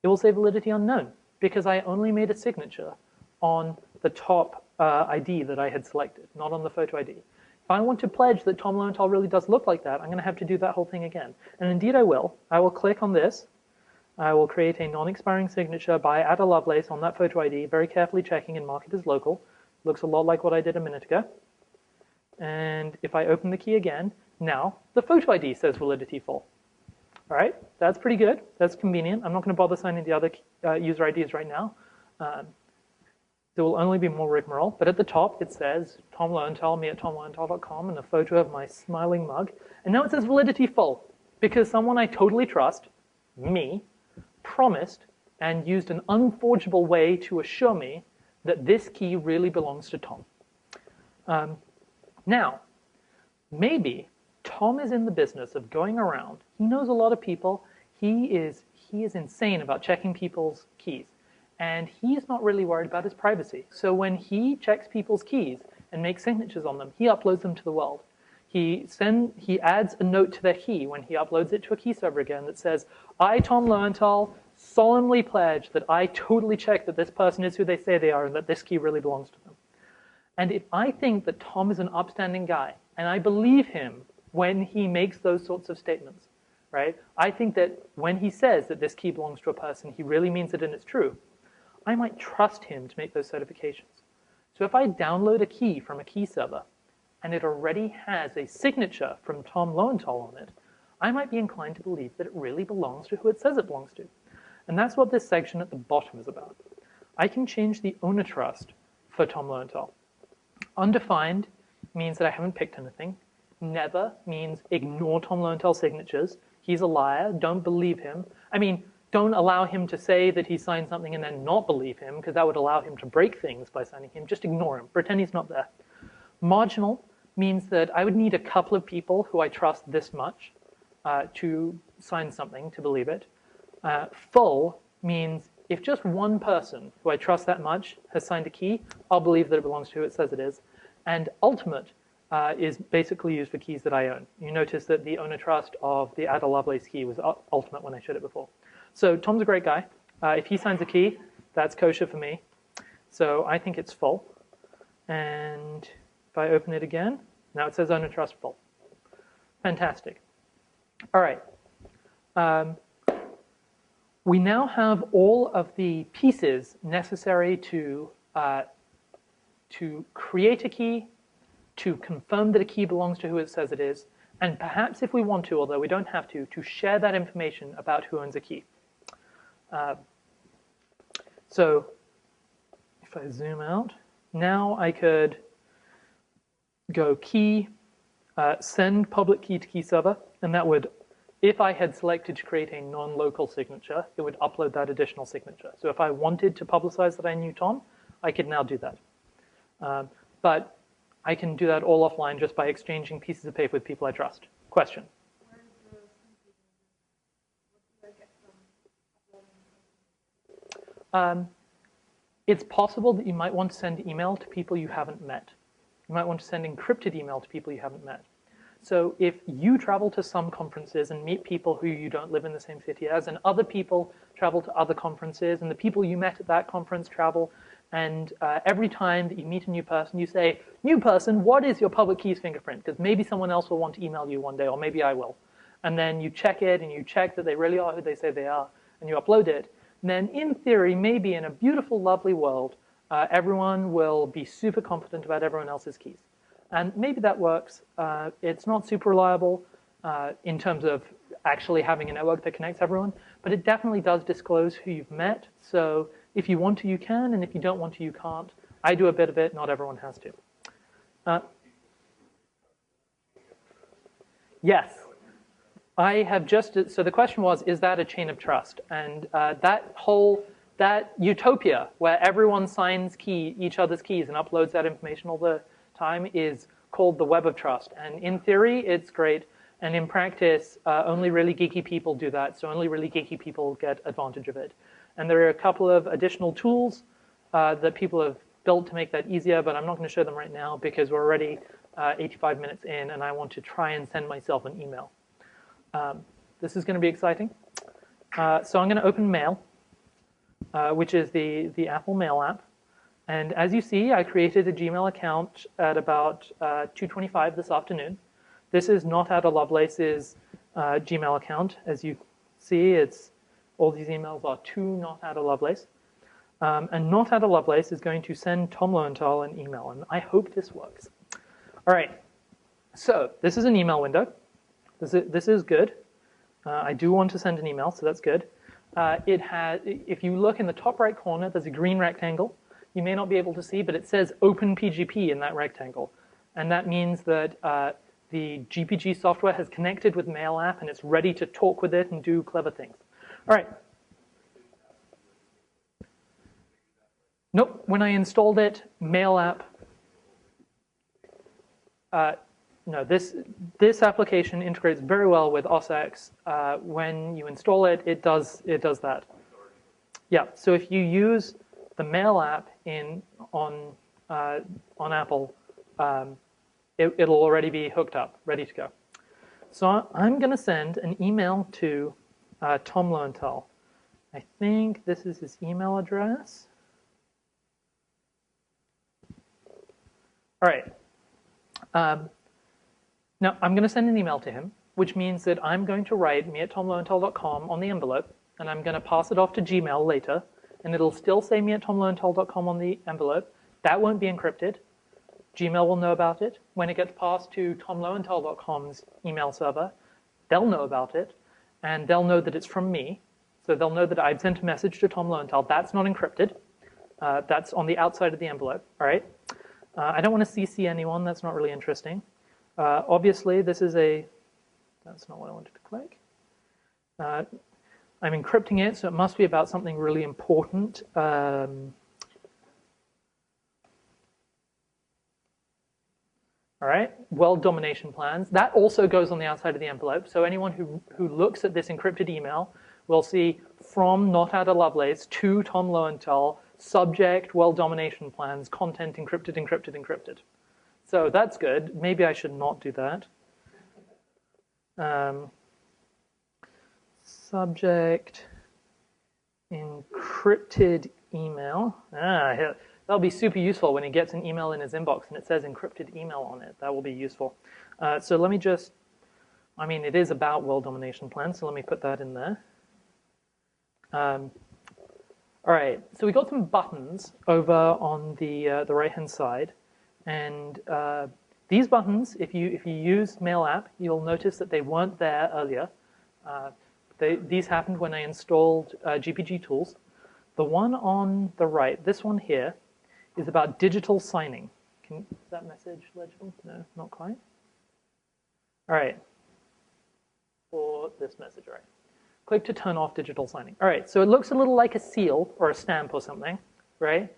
it will say validity unknown, because I only made a signature on the top ID that I had selected, not on the photo ID. If I want to pledge that Tom Lowenthal really does look like that, I'm going to have to do that whole thing again. And indeed I will. I will click on this. I will create a non-expiring signature by Ada Lovelace on that photo ID, very carefully checking and mark it as local. Looks a lot like what I did a minute ago. And if I open the key again, now the photo ID says validity full. All right, that's pretty good. That's convenient. I'm not going to bother signing the other user IDs right now. There will only be more rigmarole. But at the top, it says Tom Lowenthal, me at tomlowenthal.com, and a photo of my smiling mug. And now it says validity full, because someone I totally trust, me, promised and used an unforgeable way to assure me that this key really belongs to Tom. Now, maybe Tom is in the business of going around. He knows a lot of people. He is insane about checking people's keys. And he's not really worried about his privacy. So when he checks people's keys and makes signatures on them, he uploads them to the world. He adds a note to their key when he uploads it to a key server again that says, I, Tom Lowenthal, solemnly pledge that I totally check that this person is who they say they are and that this key really belongs to them. And if I think that Tom is an upstanding guy, and I believe him when he makes those sorts of statements, right? I think that when he says that this key belongs to a person, he really means it and it's true. I might trust him to make those certifications. So if I download a key from a key server, and it already has a signature from Tom Lowenthal on it, I might be inclined to believe that it really belongs to who it says it belongs to. And that's what this section at the bottom is about. I can change the owner trust for Tom Lowenthal. Undefined means that I haven't picked anything. Never means ignore Tom Lowenthal's signatures. He's a liar. Don't believe him. I mean, don't allow him to say that he signed something and then not believe him, because that would allow him to break things by signing him. Just ignore him. Pretend he's not there. Marginal means that I would need a couple of people who I trust this much to sign something to believe it. Full means if just one person who I trust that much has signed a key, I'll believe that it belongs to who it says it is. And ultimate is basically used for keys that I own. You notice that the owner trust of the Ada Lovelace key was ultimate when I showed it before. So Tom's a great guy. If he signs a key, that's kosher for me. So I think it's full. And if I open it again, now it says owner trust full. Fantastic. All right. We now have all of the pieces necessary to create a key, to confirm that a key belongs to who it says it is, and perhaps if we want to, although we don't have to share that information about who owns a key. So if I zoom out, now I could go key, send public key to key server, and that would, if I had selected to create a non-local signature, it would upload that additional signature. So if I wanted to publicize that I knew Tom, I could now do that. But I can do that all offline just by exchanging pieces of paper with people I trust. Question? It's possible that you might want to send email to people you haven't met. You might want to send encrypted email to people you haven't met. So if you travel to some conferences and meet people who you don't live in the same city as, and other people travel to other conferences, and the people you met at that conference travel, And every time that you meet a new person, you say, new person, what is your public keys fingerprint? Because maybe someone else will want to email you one day, or maybe I will. And then you check it, and you check that they really are who they say they are, and you upload it. And then in theory, maybe in a beautiful, lovely world, everyone will be super confident about everyone else's keys. And maybe that works. It's not super reliable in terms of actually having a network that connects everyone, but it definitely does disclose who you've met. So if you want to, you can, and if you don't want to, you can't. I do a bit of it. Not everyone has to. Yes. I have just, so the question was, is that a chain of trust? And that utopia where everyone signs each other's keys and uploads that information all the time is called the web of trust. And in theory, it's great. And in practice, only really geeky people do that. So only really geeky people get advantage of it. And there are a couple of additional tools that people have built to make that easier, but I'm not going to show them right now because we're already 85 minutes in, and I want to try and send myself an email. This is going to be exciting. So I'm going to open Mail, which is the Apple Mail app. And as you see, I created a Gmail account at about 2:25 this afternoon. This is Not Ada Lovelace's Gmail account. As you see, all these emails are to Not Ada Lovelace. And Not Ada Lovelace is going to send Tom Lowenthal an email, and I hope this works. All right, so this is an email window. This is good. I do want to send an email, so that's good. If you look in the top right corner, there's a green rectangle. You may not be able to see, but it says Open PGP in that rectangle. And that means that the GPG software has connected with Mail app, and it's ready to talk with it and do clever things. All right. Nope, when I installed it, Mail app, no, this application integrates very well with OSX. When you install it, it does that. Yeah, so if you use the Mail app on Apple, it'll already be hooked up, ready to go. So I'm going to send an email to Tom Lowenthal. I think this is his email address. All right. Now, I'm going to send an email to him, which means that I'm going to write me@tomlowenthal.com on the envelope, and I'm going to pass it off to Gmail later, and it'll still say me@tomlowenthal.com on the envelope. That won't be encrypted. Gmail will know about it. When it gets passed to tomlowenthal.com's email server, they'll know about it, and they'll know that it's from me. So they'll know that I've sent a message to Tom Lowenthal. That's not encrypted. That's on the outside of the envelope, all right? I don't want to CC anyone. That's not really interesting. Obviously, this is that's not what I wanted to click. I'm encrypting it, so it must be about something really important. All right, world domination plans. That also goes on the outside of the envelope. So anyone who looks at this encrypted email will see from Not Ada Lovelace to Tom Lowenthal, subject, world domination plans, content encrypted, encrypted, encrypted. So that's good. Maybe I should not do that. Subject, encrypted email. That'll be super useful when he gets an email in his inbox and it says encrypted email on it. That will be useful. So let me just, it is about world domination plans, so let me put that in there. All right, so we got some buttons over on the right-hand side. And these buttons, if you use Mail app, you'll notice that they weren't there earlier. These happened when I installed GPG tools. The one on the right, this one here, is about digital signing. Is that message legible? No, not quite. All right. For this message, all right. Click to turn off digital signing. All right, so it looks a little like a seal or a stamp or something, right?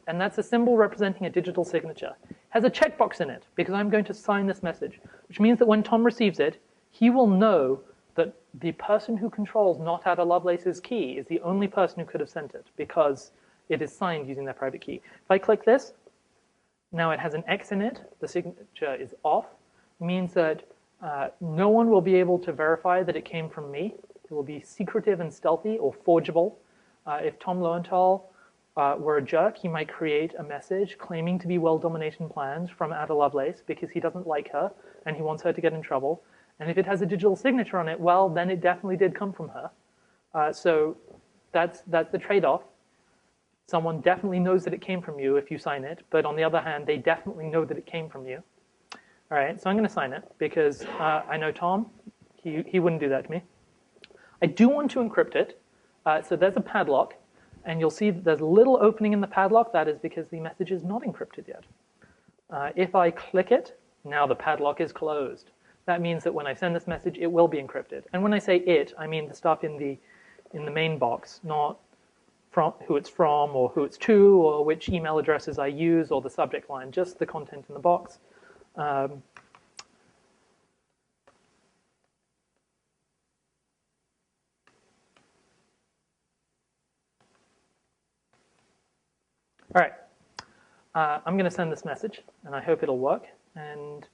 And that's a symbol representing a digital signature. It has a checkbox in it because I'm going to sign this message, which means that when Tom receives it, he will know that the person who controls Not Ada Lovelace's key is the only person who could have sent it because it is signed using their private key. If I click this, now it has an X in it. The signature is off. It means that no one will be able to verify that it came from me. It will be secretive and stealthy or forgeable. If Tom Lowenthal were a jerk, he might create a message claiming to be world domination plans from Ada Lovelace because he doesn't like her and he wants her to get in trouble. And if it has a digital signature on it, well, then it definitely did come from her. So that's the trade-off. Someone definitely knows that it came from you if you sign it, but on the other hand, they definitely know that it came from you. All right, so I'm going to sign it because I know Tom. He wouldn't do that to me. I do want to encrypt it. So there's a padlock, and you'll see that there's a little opening in the padlock. That is because the message is not encrypted yet. If I click it, now the padlock is closed. That means that when I send this message, it will be encrypted. And when I say it, I mean the stuff in the main box, not from who it's from or who it's to or which email addresses I use or the subject line, just the content in the box. All right, I'm going to send this message, and I hope it'll work. And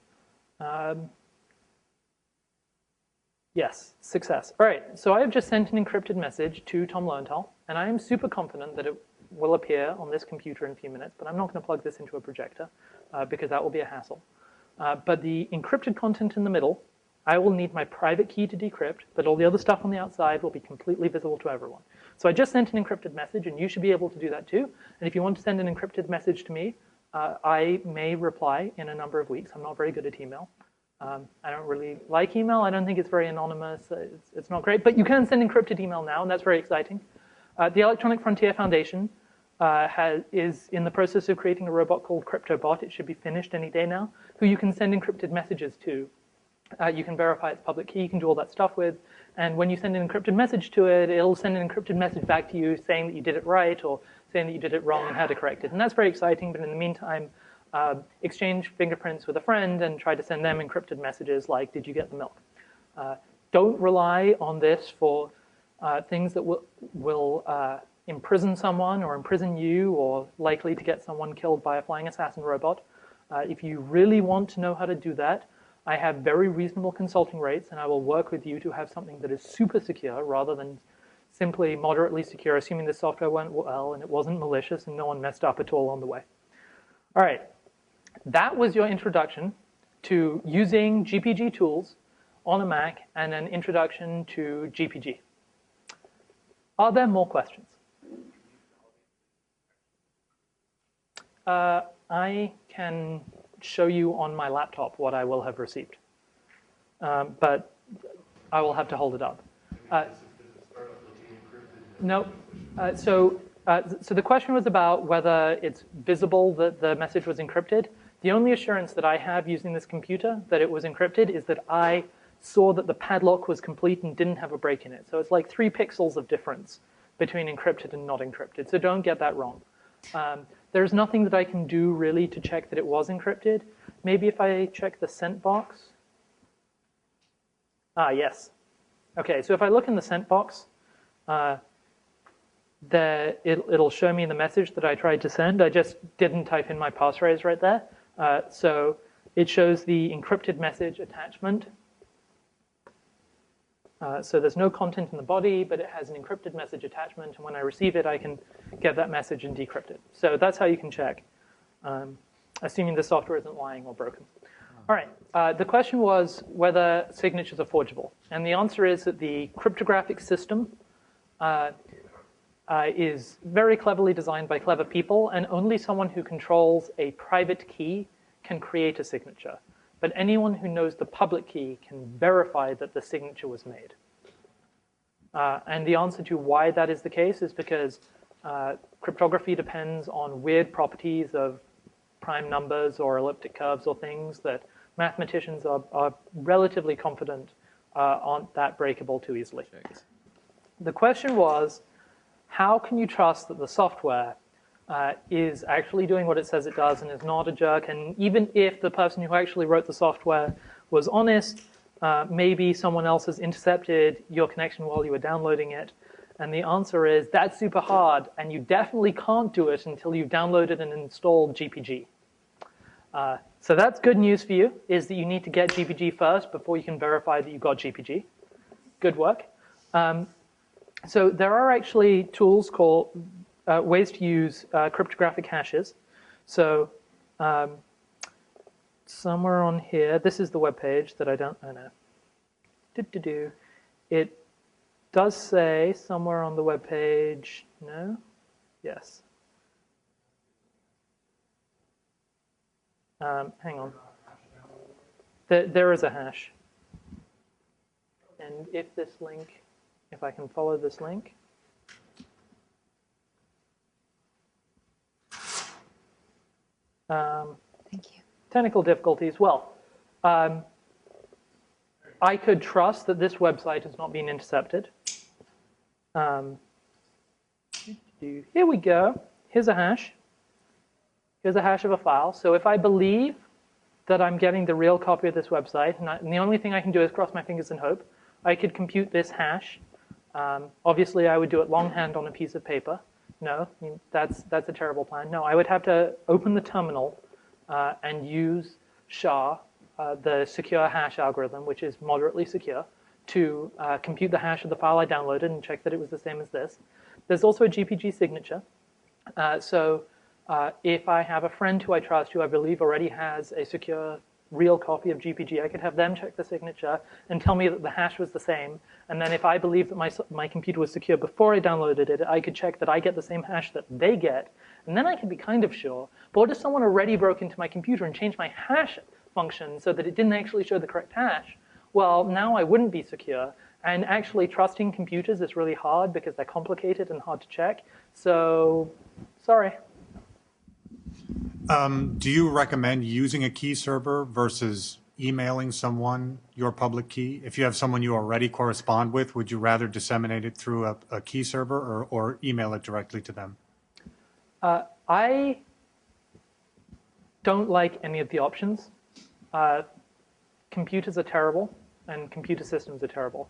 yes, success. All right, so I have just sent an encrypted message to Tom Lowenthal, and I am super confident that it will appear on this computer in a few minutes, but I'm not going to plug this into a projector because that will be a hassle. But the encrypted content in the middle, I will need my private key to decrypt, but all the other stuff on the outside will be completely visible to everyone. So I just sent an encrypted message, and you should be able to do that too. And if you want to send an encrypted message to me, I may reply in a number of weeks. I'm not very good at email. I don't really like email. I don't think it's very anonymous. It's not great. But you can send encrypted email now, and that's very exciting. The Electronic Frontier Foundation is in the process of creating a robot called CryptoBot. It should be finished any day now, who you can send encrypted messages to. You can verify its public key. You can do all that stuff with. And when you send an encrypted message to it, it'll send an encrypted message back to you saying that you did it right or saying that you did it wrong and how to correct it. And that's very exciting. But in the meantime, exchange fingerprints with a friend and try to send them encrypted messages like, did you get the milk? Don't rely on this for things that will imprison someone or imprison you or likely to get someone killed by a flying assassin robot. If you really want to know how to do that, I have very reasonable consulting rates, and I will work with you to have something that is super secure rather than simply moderately secure, assuming the software went well and it wasn't malicious and no one messed up at all on the way. All right, that was your introduction to using GPG tools on a Mac and an introduction to GPG. Are there more questions? I can show you on my laptop what I will have received, but I will have to hold it up. No. So the question was about whether it's visible that the message was encrypted. The only assurance that I have using this computer that it was encrypted is that I saw that the padlock was complete and didn't have a break in it. So it's like 3 pixels of difference between encrypted and not encrypted. So don't get that wrong. There's nothing that I can do really to check that it was encrypted. Maybe if I check the sent box. Yes. Okay, so if I look in the sent box, it'll show me the message that I tried to send. I just didn't type in my passphrase right there. So it shows the encrypted message attachment. So there's no content in the body, but it has an encrypted message attachment. And when I receive it, I can get that message and decrypt it. So that's how you can check, assuming the software isn't lying or broken. All right. The question was whether signatures are forgeable. And the answer is that the cryptographic system is very cleverly designed by clever people, and only someone who controls a private key can create a signature. But anyone who knows the public key can verify that the signature was made. And the answer to why that is the case is because cryptography depends on weird properties of prime numbers or elliptic curves or things that mathematicians are relatively confident aren't that breakable too easily. The question was, how can you trust that the software is actually doing what it says it does and is not a jerk? And even if the person who actually wrote the software was honest, maybe someone else has intercepted your connection while you were downloading it. And the answer is that's super hard, and you definitely can't do it until you've downloaded and installed GPG. So that's good news for you, is that you need to get GPG first before you can verify that you got GPG. Good work. So there are actually tools called ways to use cryptographic hashes. So somewhere on here, this is the web page that I don't know. It does say somewhere on the web page, no? Yes. Hang on. There is a hash. And if this link, if I can follow this link. Thank you. Technical difficulties. Well, I could trust that this website has not been intercepted. Here we go. Here's a hash. Here's a hash of a file. So if I believe that I'm getting the real copy of this website, and the only thing I can do is cross my fingers and hope, I could compute this hash. Obviously, I would do it longhand on a piece of paper. No, I mean, that's a terrible plan. No, I would have to open the terminal and use SHA, the secure hash algorithm, which is moderately secure, to compute the hash of the file I downloaded and check that it was the same as this. There's also a GPG signature. If I have a friend who I trust, who I believe already has a secure real copy of GPG, I could have them check the signature and tell me that the hash was the same. And then if I believe that my computer was secure before I downloaded it, I could check that I get the same hash that they get. And then I could be kind of sure. But what if someone already broke into my computer and changed my hash function so that it didn't actually show the correct hash? Well, now I wouldn't be secure. And actually trusting computers is really hard because they're complicated and hard to check. So, sorry. Do you recommend using a key server versus emailing someone your public key? If you have someone you already correspond with, would you rather disseminate it through a key server or email it directly to them? I don't like any of the options. Computers are terrible, and computer systems are terrible.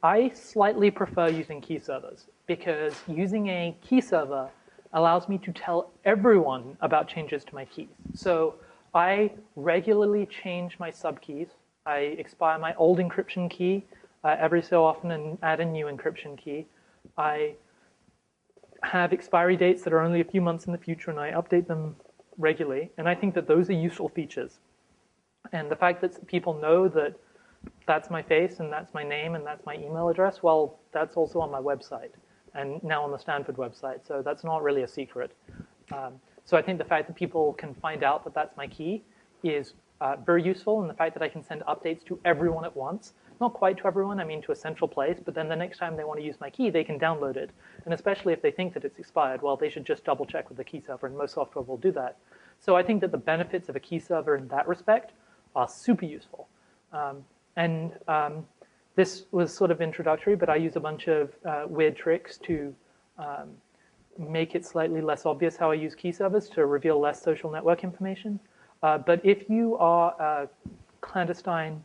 I slightly prefer using key servers because using a key server allows me to tell everyone about changes to my keys. So I regularly change my subkeys. I expire my old encryption key every so often and add a new encryption key. I have expiry dates that are only a few months in the future, and I update them regularly. And I think that those are useful features. And the fact that people know that that's my face and that's my name and that's my email address, well, that's also on my website and now on the Stanford website. So that's not really a secret. So I think the fact that people can find out that that's my key is very useful, and the fact that I can send updates to everyone at once, not quite to everyone, I mean to a central place, but then the next time they want to use my key, they can download it. And especially if they think that it's expired, well, they should just double check with the key server, and most software will do that. So I think that the benefits of a key server in that respect are super useful. This was sort of introductory, but I use a bunch of weird tricks to make it slightly less obvious how I use key servers to reveal less social network information. But if you are a clandestine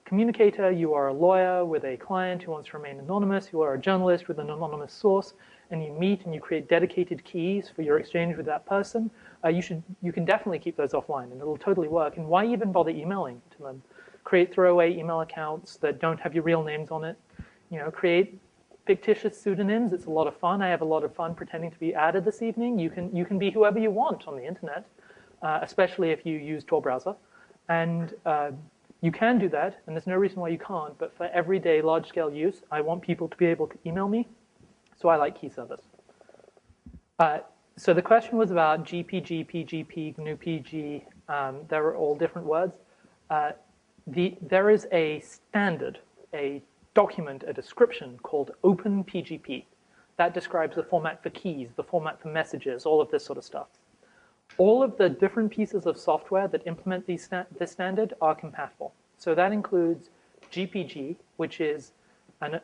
communicator, you are a lawyer with a client who wants to remain anonymous, you are a journalist with an anonymous source, and you meet and you create dedicated keys for your exchange with that person, you can definitely keep those offline, and it'll totally work. And why even bother emailing to them? Create throwaway email accounts that don't have your real names on it. Create fictitious pseudonyms. It's a lot of fun. I have a lot of fun pretending to be added this evening. You can be whoever you want on the internet, especially if you use Tor browser. And you can do that, and there's no reason why you can't. But for everyday large-scale use, I want people to be able to email me, so I like key servers. So the question was about GPG, PGP, GNU-PG. There are all different words. There is a standard, a document, a description called OpenPGP. That describes the format for keys, the format for messages, all of this sort of stuff. All of the different pieces of software that implement this standard are compatible. So that includes GPG, which is an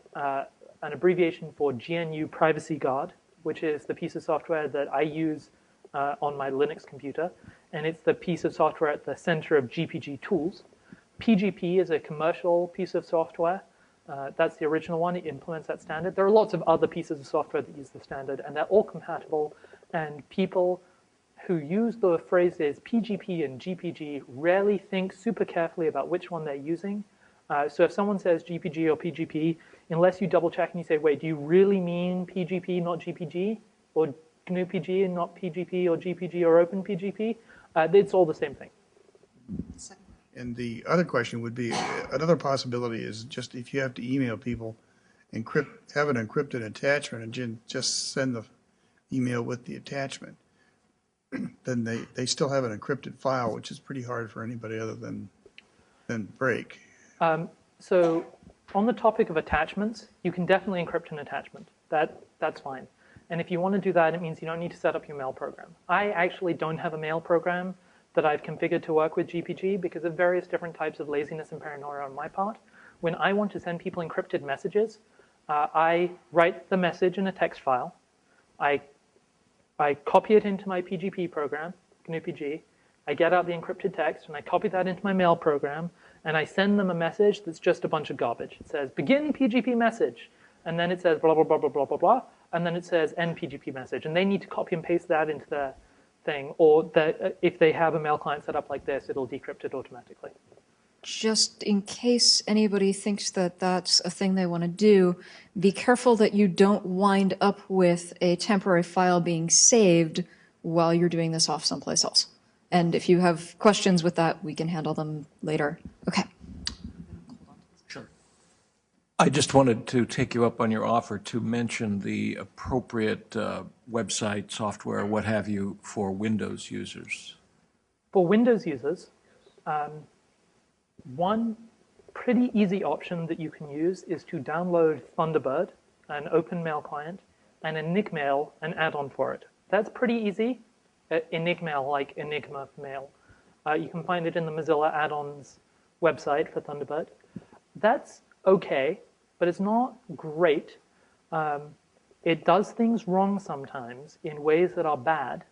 abbreviation for GNU Privacy Guard, which is the piece of software that I use on my Linux computer. And it's the piece of software at the center of GPG tools. PGP is a commercial piece of software. That's the original one. It implements that standard. There are lots of other pieces of software that use the standard, and they're all compatible. And people who use the phrases PGP and GPG rarely think super carefully about which one they're using. So if someone says GPG or PGP, unless you double check and you say, wait, do you really mean PGP, not GPG? Or GNU PG and not PGP or GPG or OpenPGP? It's all the same thing. And the other question would be, another possibility is just if you have to email people, have an encrypted attachment and just send the email with the attachment, then they still have an encrypted file, which is pretty hard for anybody other than break. So on the topic of attachments, you can definitely encrypt an attachment. That's fine. And if you want to do that, it means you don't need to set up your mail program. I actually don't have a mail program that I've configured to work with GPG because of various different types of laziness and paranoia on my part. When I want to send people encrypted messages, I write the message in a text file. I copy it into my PGP program, GNU PG. I get out the encrypted text and I copy that into my mail program and I send them a message that's just a bunch of garbage. It says begin PGP message, and then it says blah, blah, blah, blah, blah, blah, blah, and then it says end PGP message. And they need to copy and paste that into their thing, or if they have a mail client set up like this, it'll decrypt it automatically. Just in case anybody thinks that that's a thing they want to do, be careful that you don't wind up with a temporary file being saved while you're doing this off someplace else. And if you have questions with that, we can handle them later. Okay. Sure. I just wanted to take you up on your offer to mention the appropriate website, software, what have you, for Windows users. For Windows users, one pretty easy option that you can use is to download Thunderbird, an open mail client, and Enigmail, an add-on for it. That's pretty easy. Enigmail, like Enigma Mail. You can find it in the Mozilla add-ons website for Thunderbird. That's okay, but it's not great. It does things wrong sometimes in ways that are bad.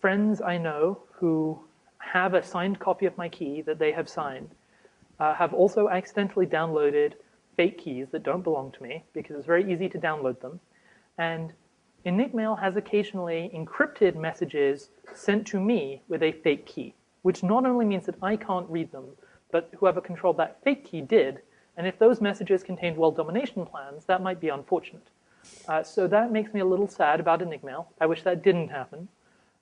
Friends I know who have a signed copy of my key that they have signed have also accidentally downloaded fake keys that don't belong to me because it's very easy to download them. And Enigmail has occasionally encrypted messages sent to me with a fake key, which not only means that I can't read them, but whoever controlled that fake key did. And if those messages contained world domination plans, that might be unfortunate. So that makes me a little sad about Enigmail. I wish that didn't happen.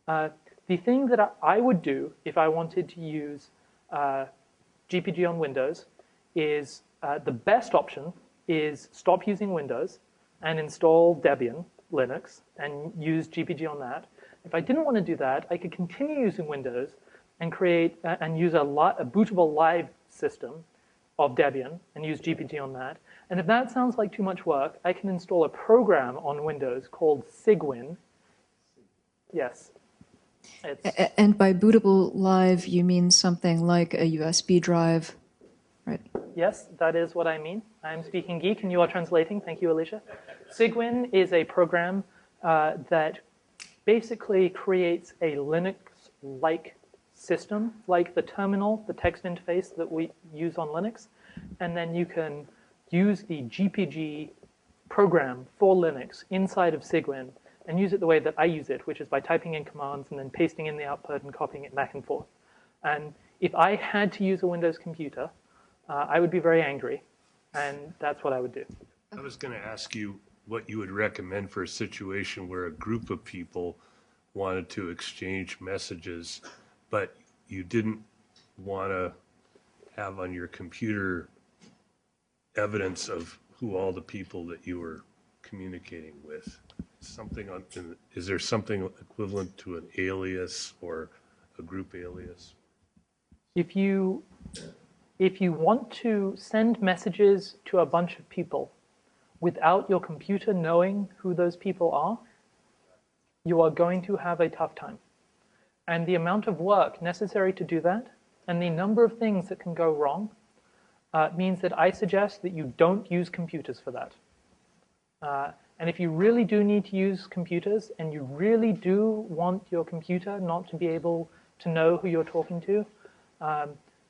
The thing that I would do if I wanted to use GPG on Windows is the best option is stop using Windows and install Debian Linux and use GPG on that. If I didn't want to do that, I could continue using Windows and create and use a bootable live system of Debian and use GPG on that. And if that sounds like too much work, I can install a program on Windows called Cygwin. Yes. And by bootable live, you mean something like a USB drive, right? Yes, that is what I mean. I'm speaking geek and you are translating. Thank you, Alicia. Cygwin is a program that basically creates a Linux-like system, like the terminal, the text interface that we use on Linux. And then you can use the GPG program for Linux inside of Cygwin and use it the way that I use it, which is by typing in commands and then pasting in the output and copying it back and forth. And if I had to use a Windows computer, I would be very angry, and that's what I would do. I was going to ask you what you would recommend for a situation where a group of people wanted to exchange messages, but you didn't want to have on your computer evidence of who all the people that you were communicating with. Is there something equivalent to an alias or a group alias? If you want to send messages to a bunch of people without your computer knowing who those people are, you are going to have a tough time. And the amount of work necessary to do that and the number of things that can go wrong means that I suggest that you don't use computers for that. And if you really do need to use computers and you really do want your computer not to be able to know who you're talking to,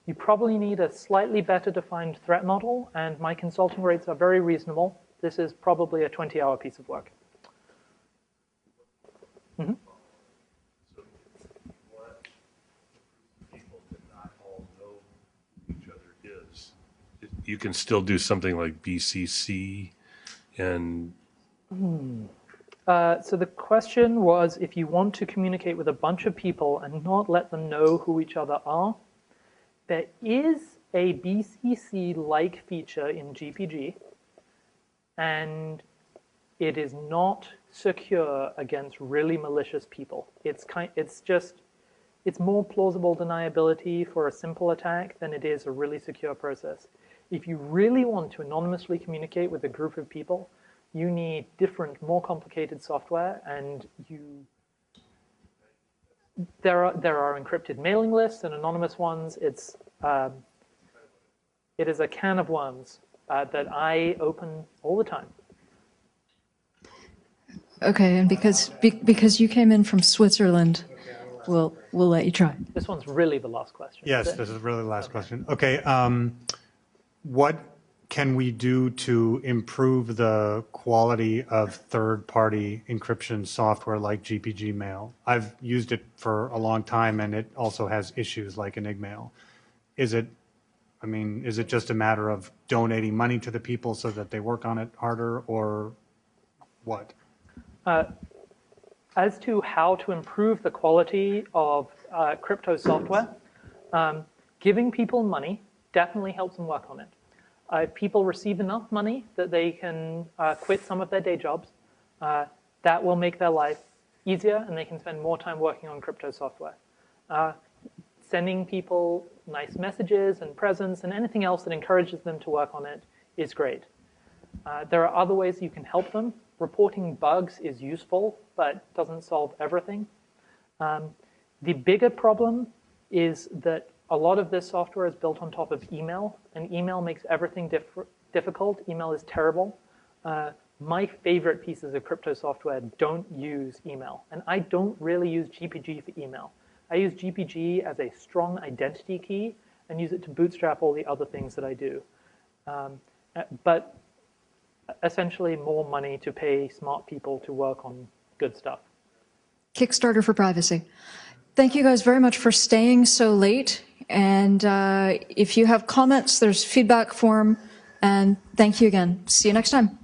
you probably need a slightly better defined threat model, and my consulting rates are very reasonable. This is probably a 20-hour piece of work. Mm-hmm. So you want people to not all know who each other is. you can still do something like BCC and So the question was, if you want to communicate with a bunch of people and not let them know who each other are, there is a BCC-like feature in GPG, and it is not secure against really malicious people. It's more plausible deniability for a simple attack than it is a really secure process. If you really want to anonymously communicate with a group of people, you need different, more complicated software, and there are encrypted mailing lists and anonymous ones. It is a can of worms that I open all the time. Okay, and because you came in from Switzerland, we'll let you try. This one's really the last question. Yes, this is really the last question. Okay, what can we do to improve the quality of third-party encryption software like GPG Mail? I've used it for a long time, and it also has issues like Enigmail. Is it just a matter of donating money to the people so that they work on it harder, or what? As to how to improve the quality of crypto software, giving people money definitely helps them work on it. If people receive enough money that they can quit some of their day jobs, that will make their life easier and they can spend more time working on crypto software. Sending people nice messages and presents and anything else that encourages them to work on it is great. There are other ways you can help them. Reporting bugs is useful, but doesn't solve everything. The bigger problem is that a lot of this software is built on top of email, and email makes everything difficult. Email is terrible. My favorite pieces of crypto software don't use email, and I don't really use GPG for email. I use GPG as a strong identity key and use it to bootstrap all the other things that I do. But essentially more money to pay smart people to work on good stuff. Kickstarter for privacy. Thank you guys very much for staying so late. And if you have comments, there's feedback form. And thank you again. See you next time.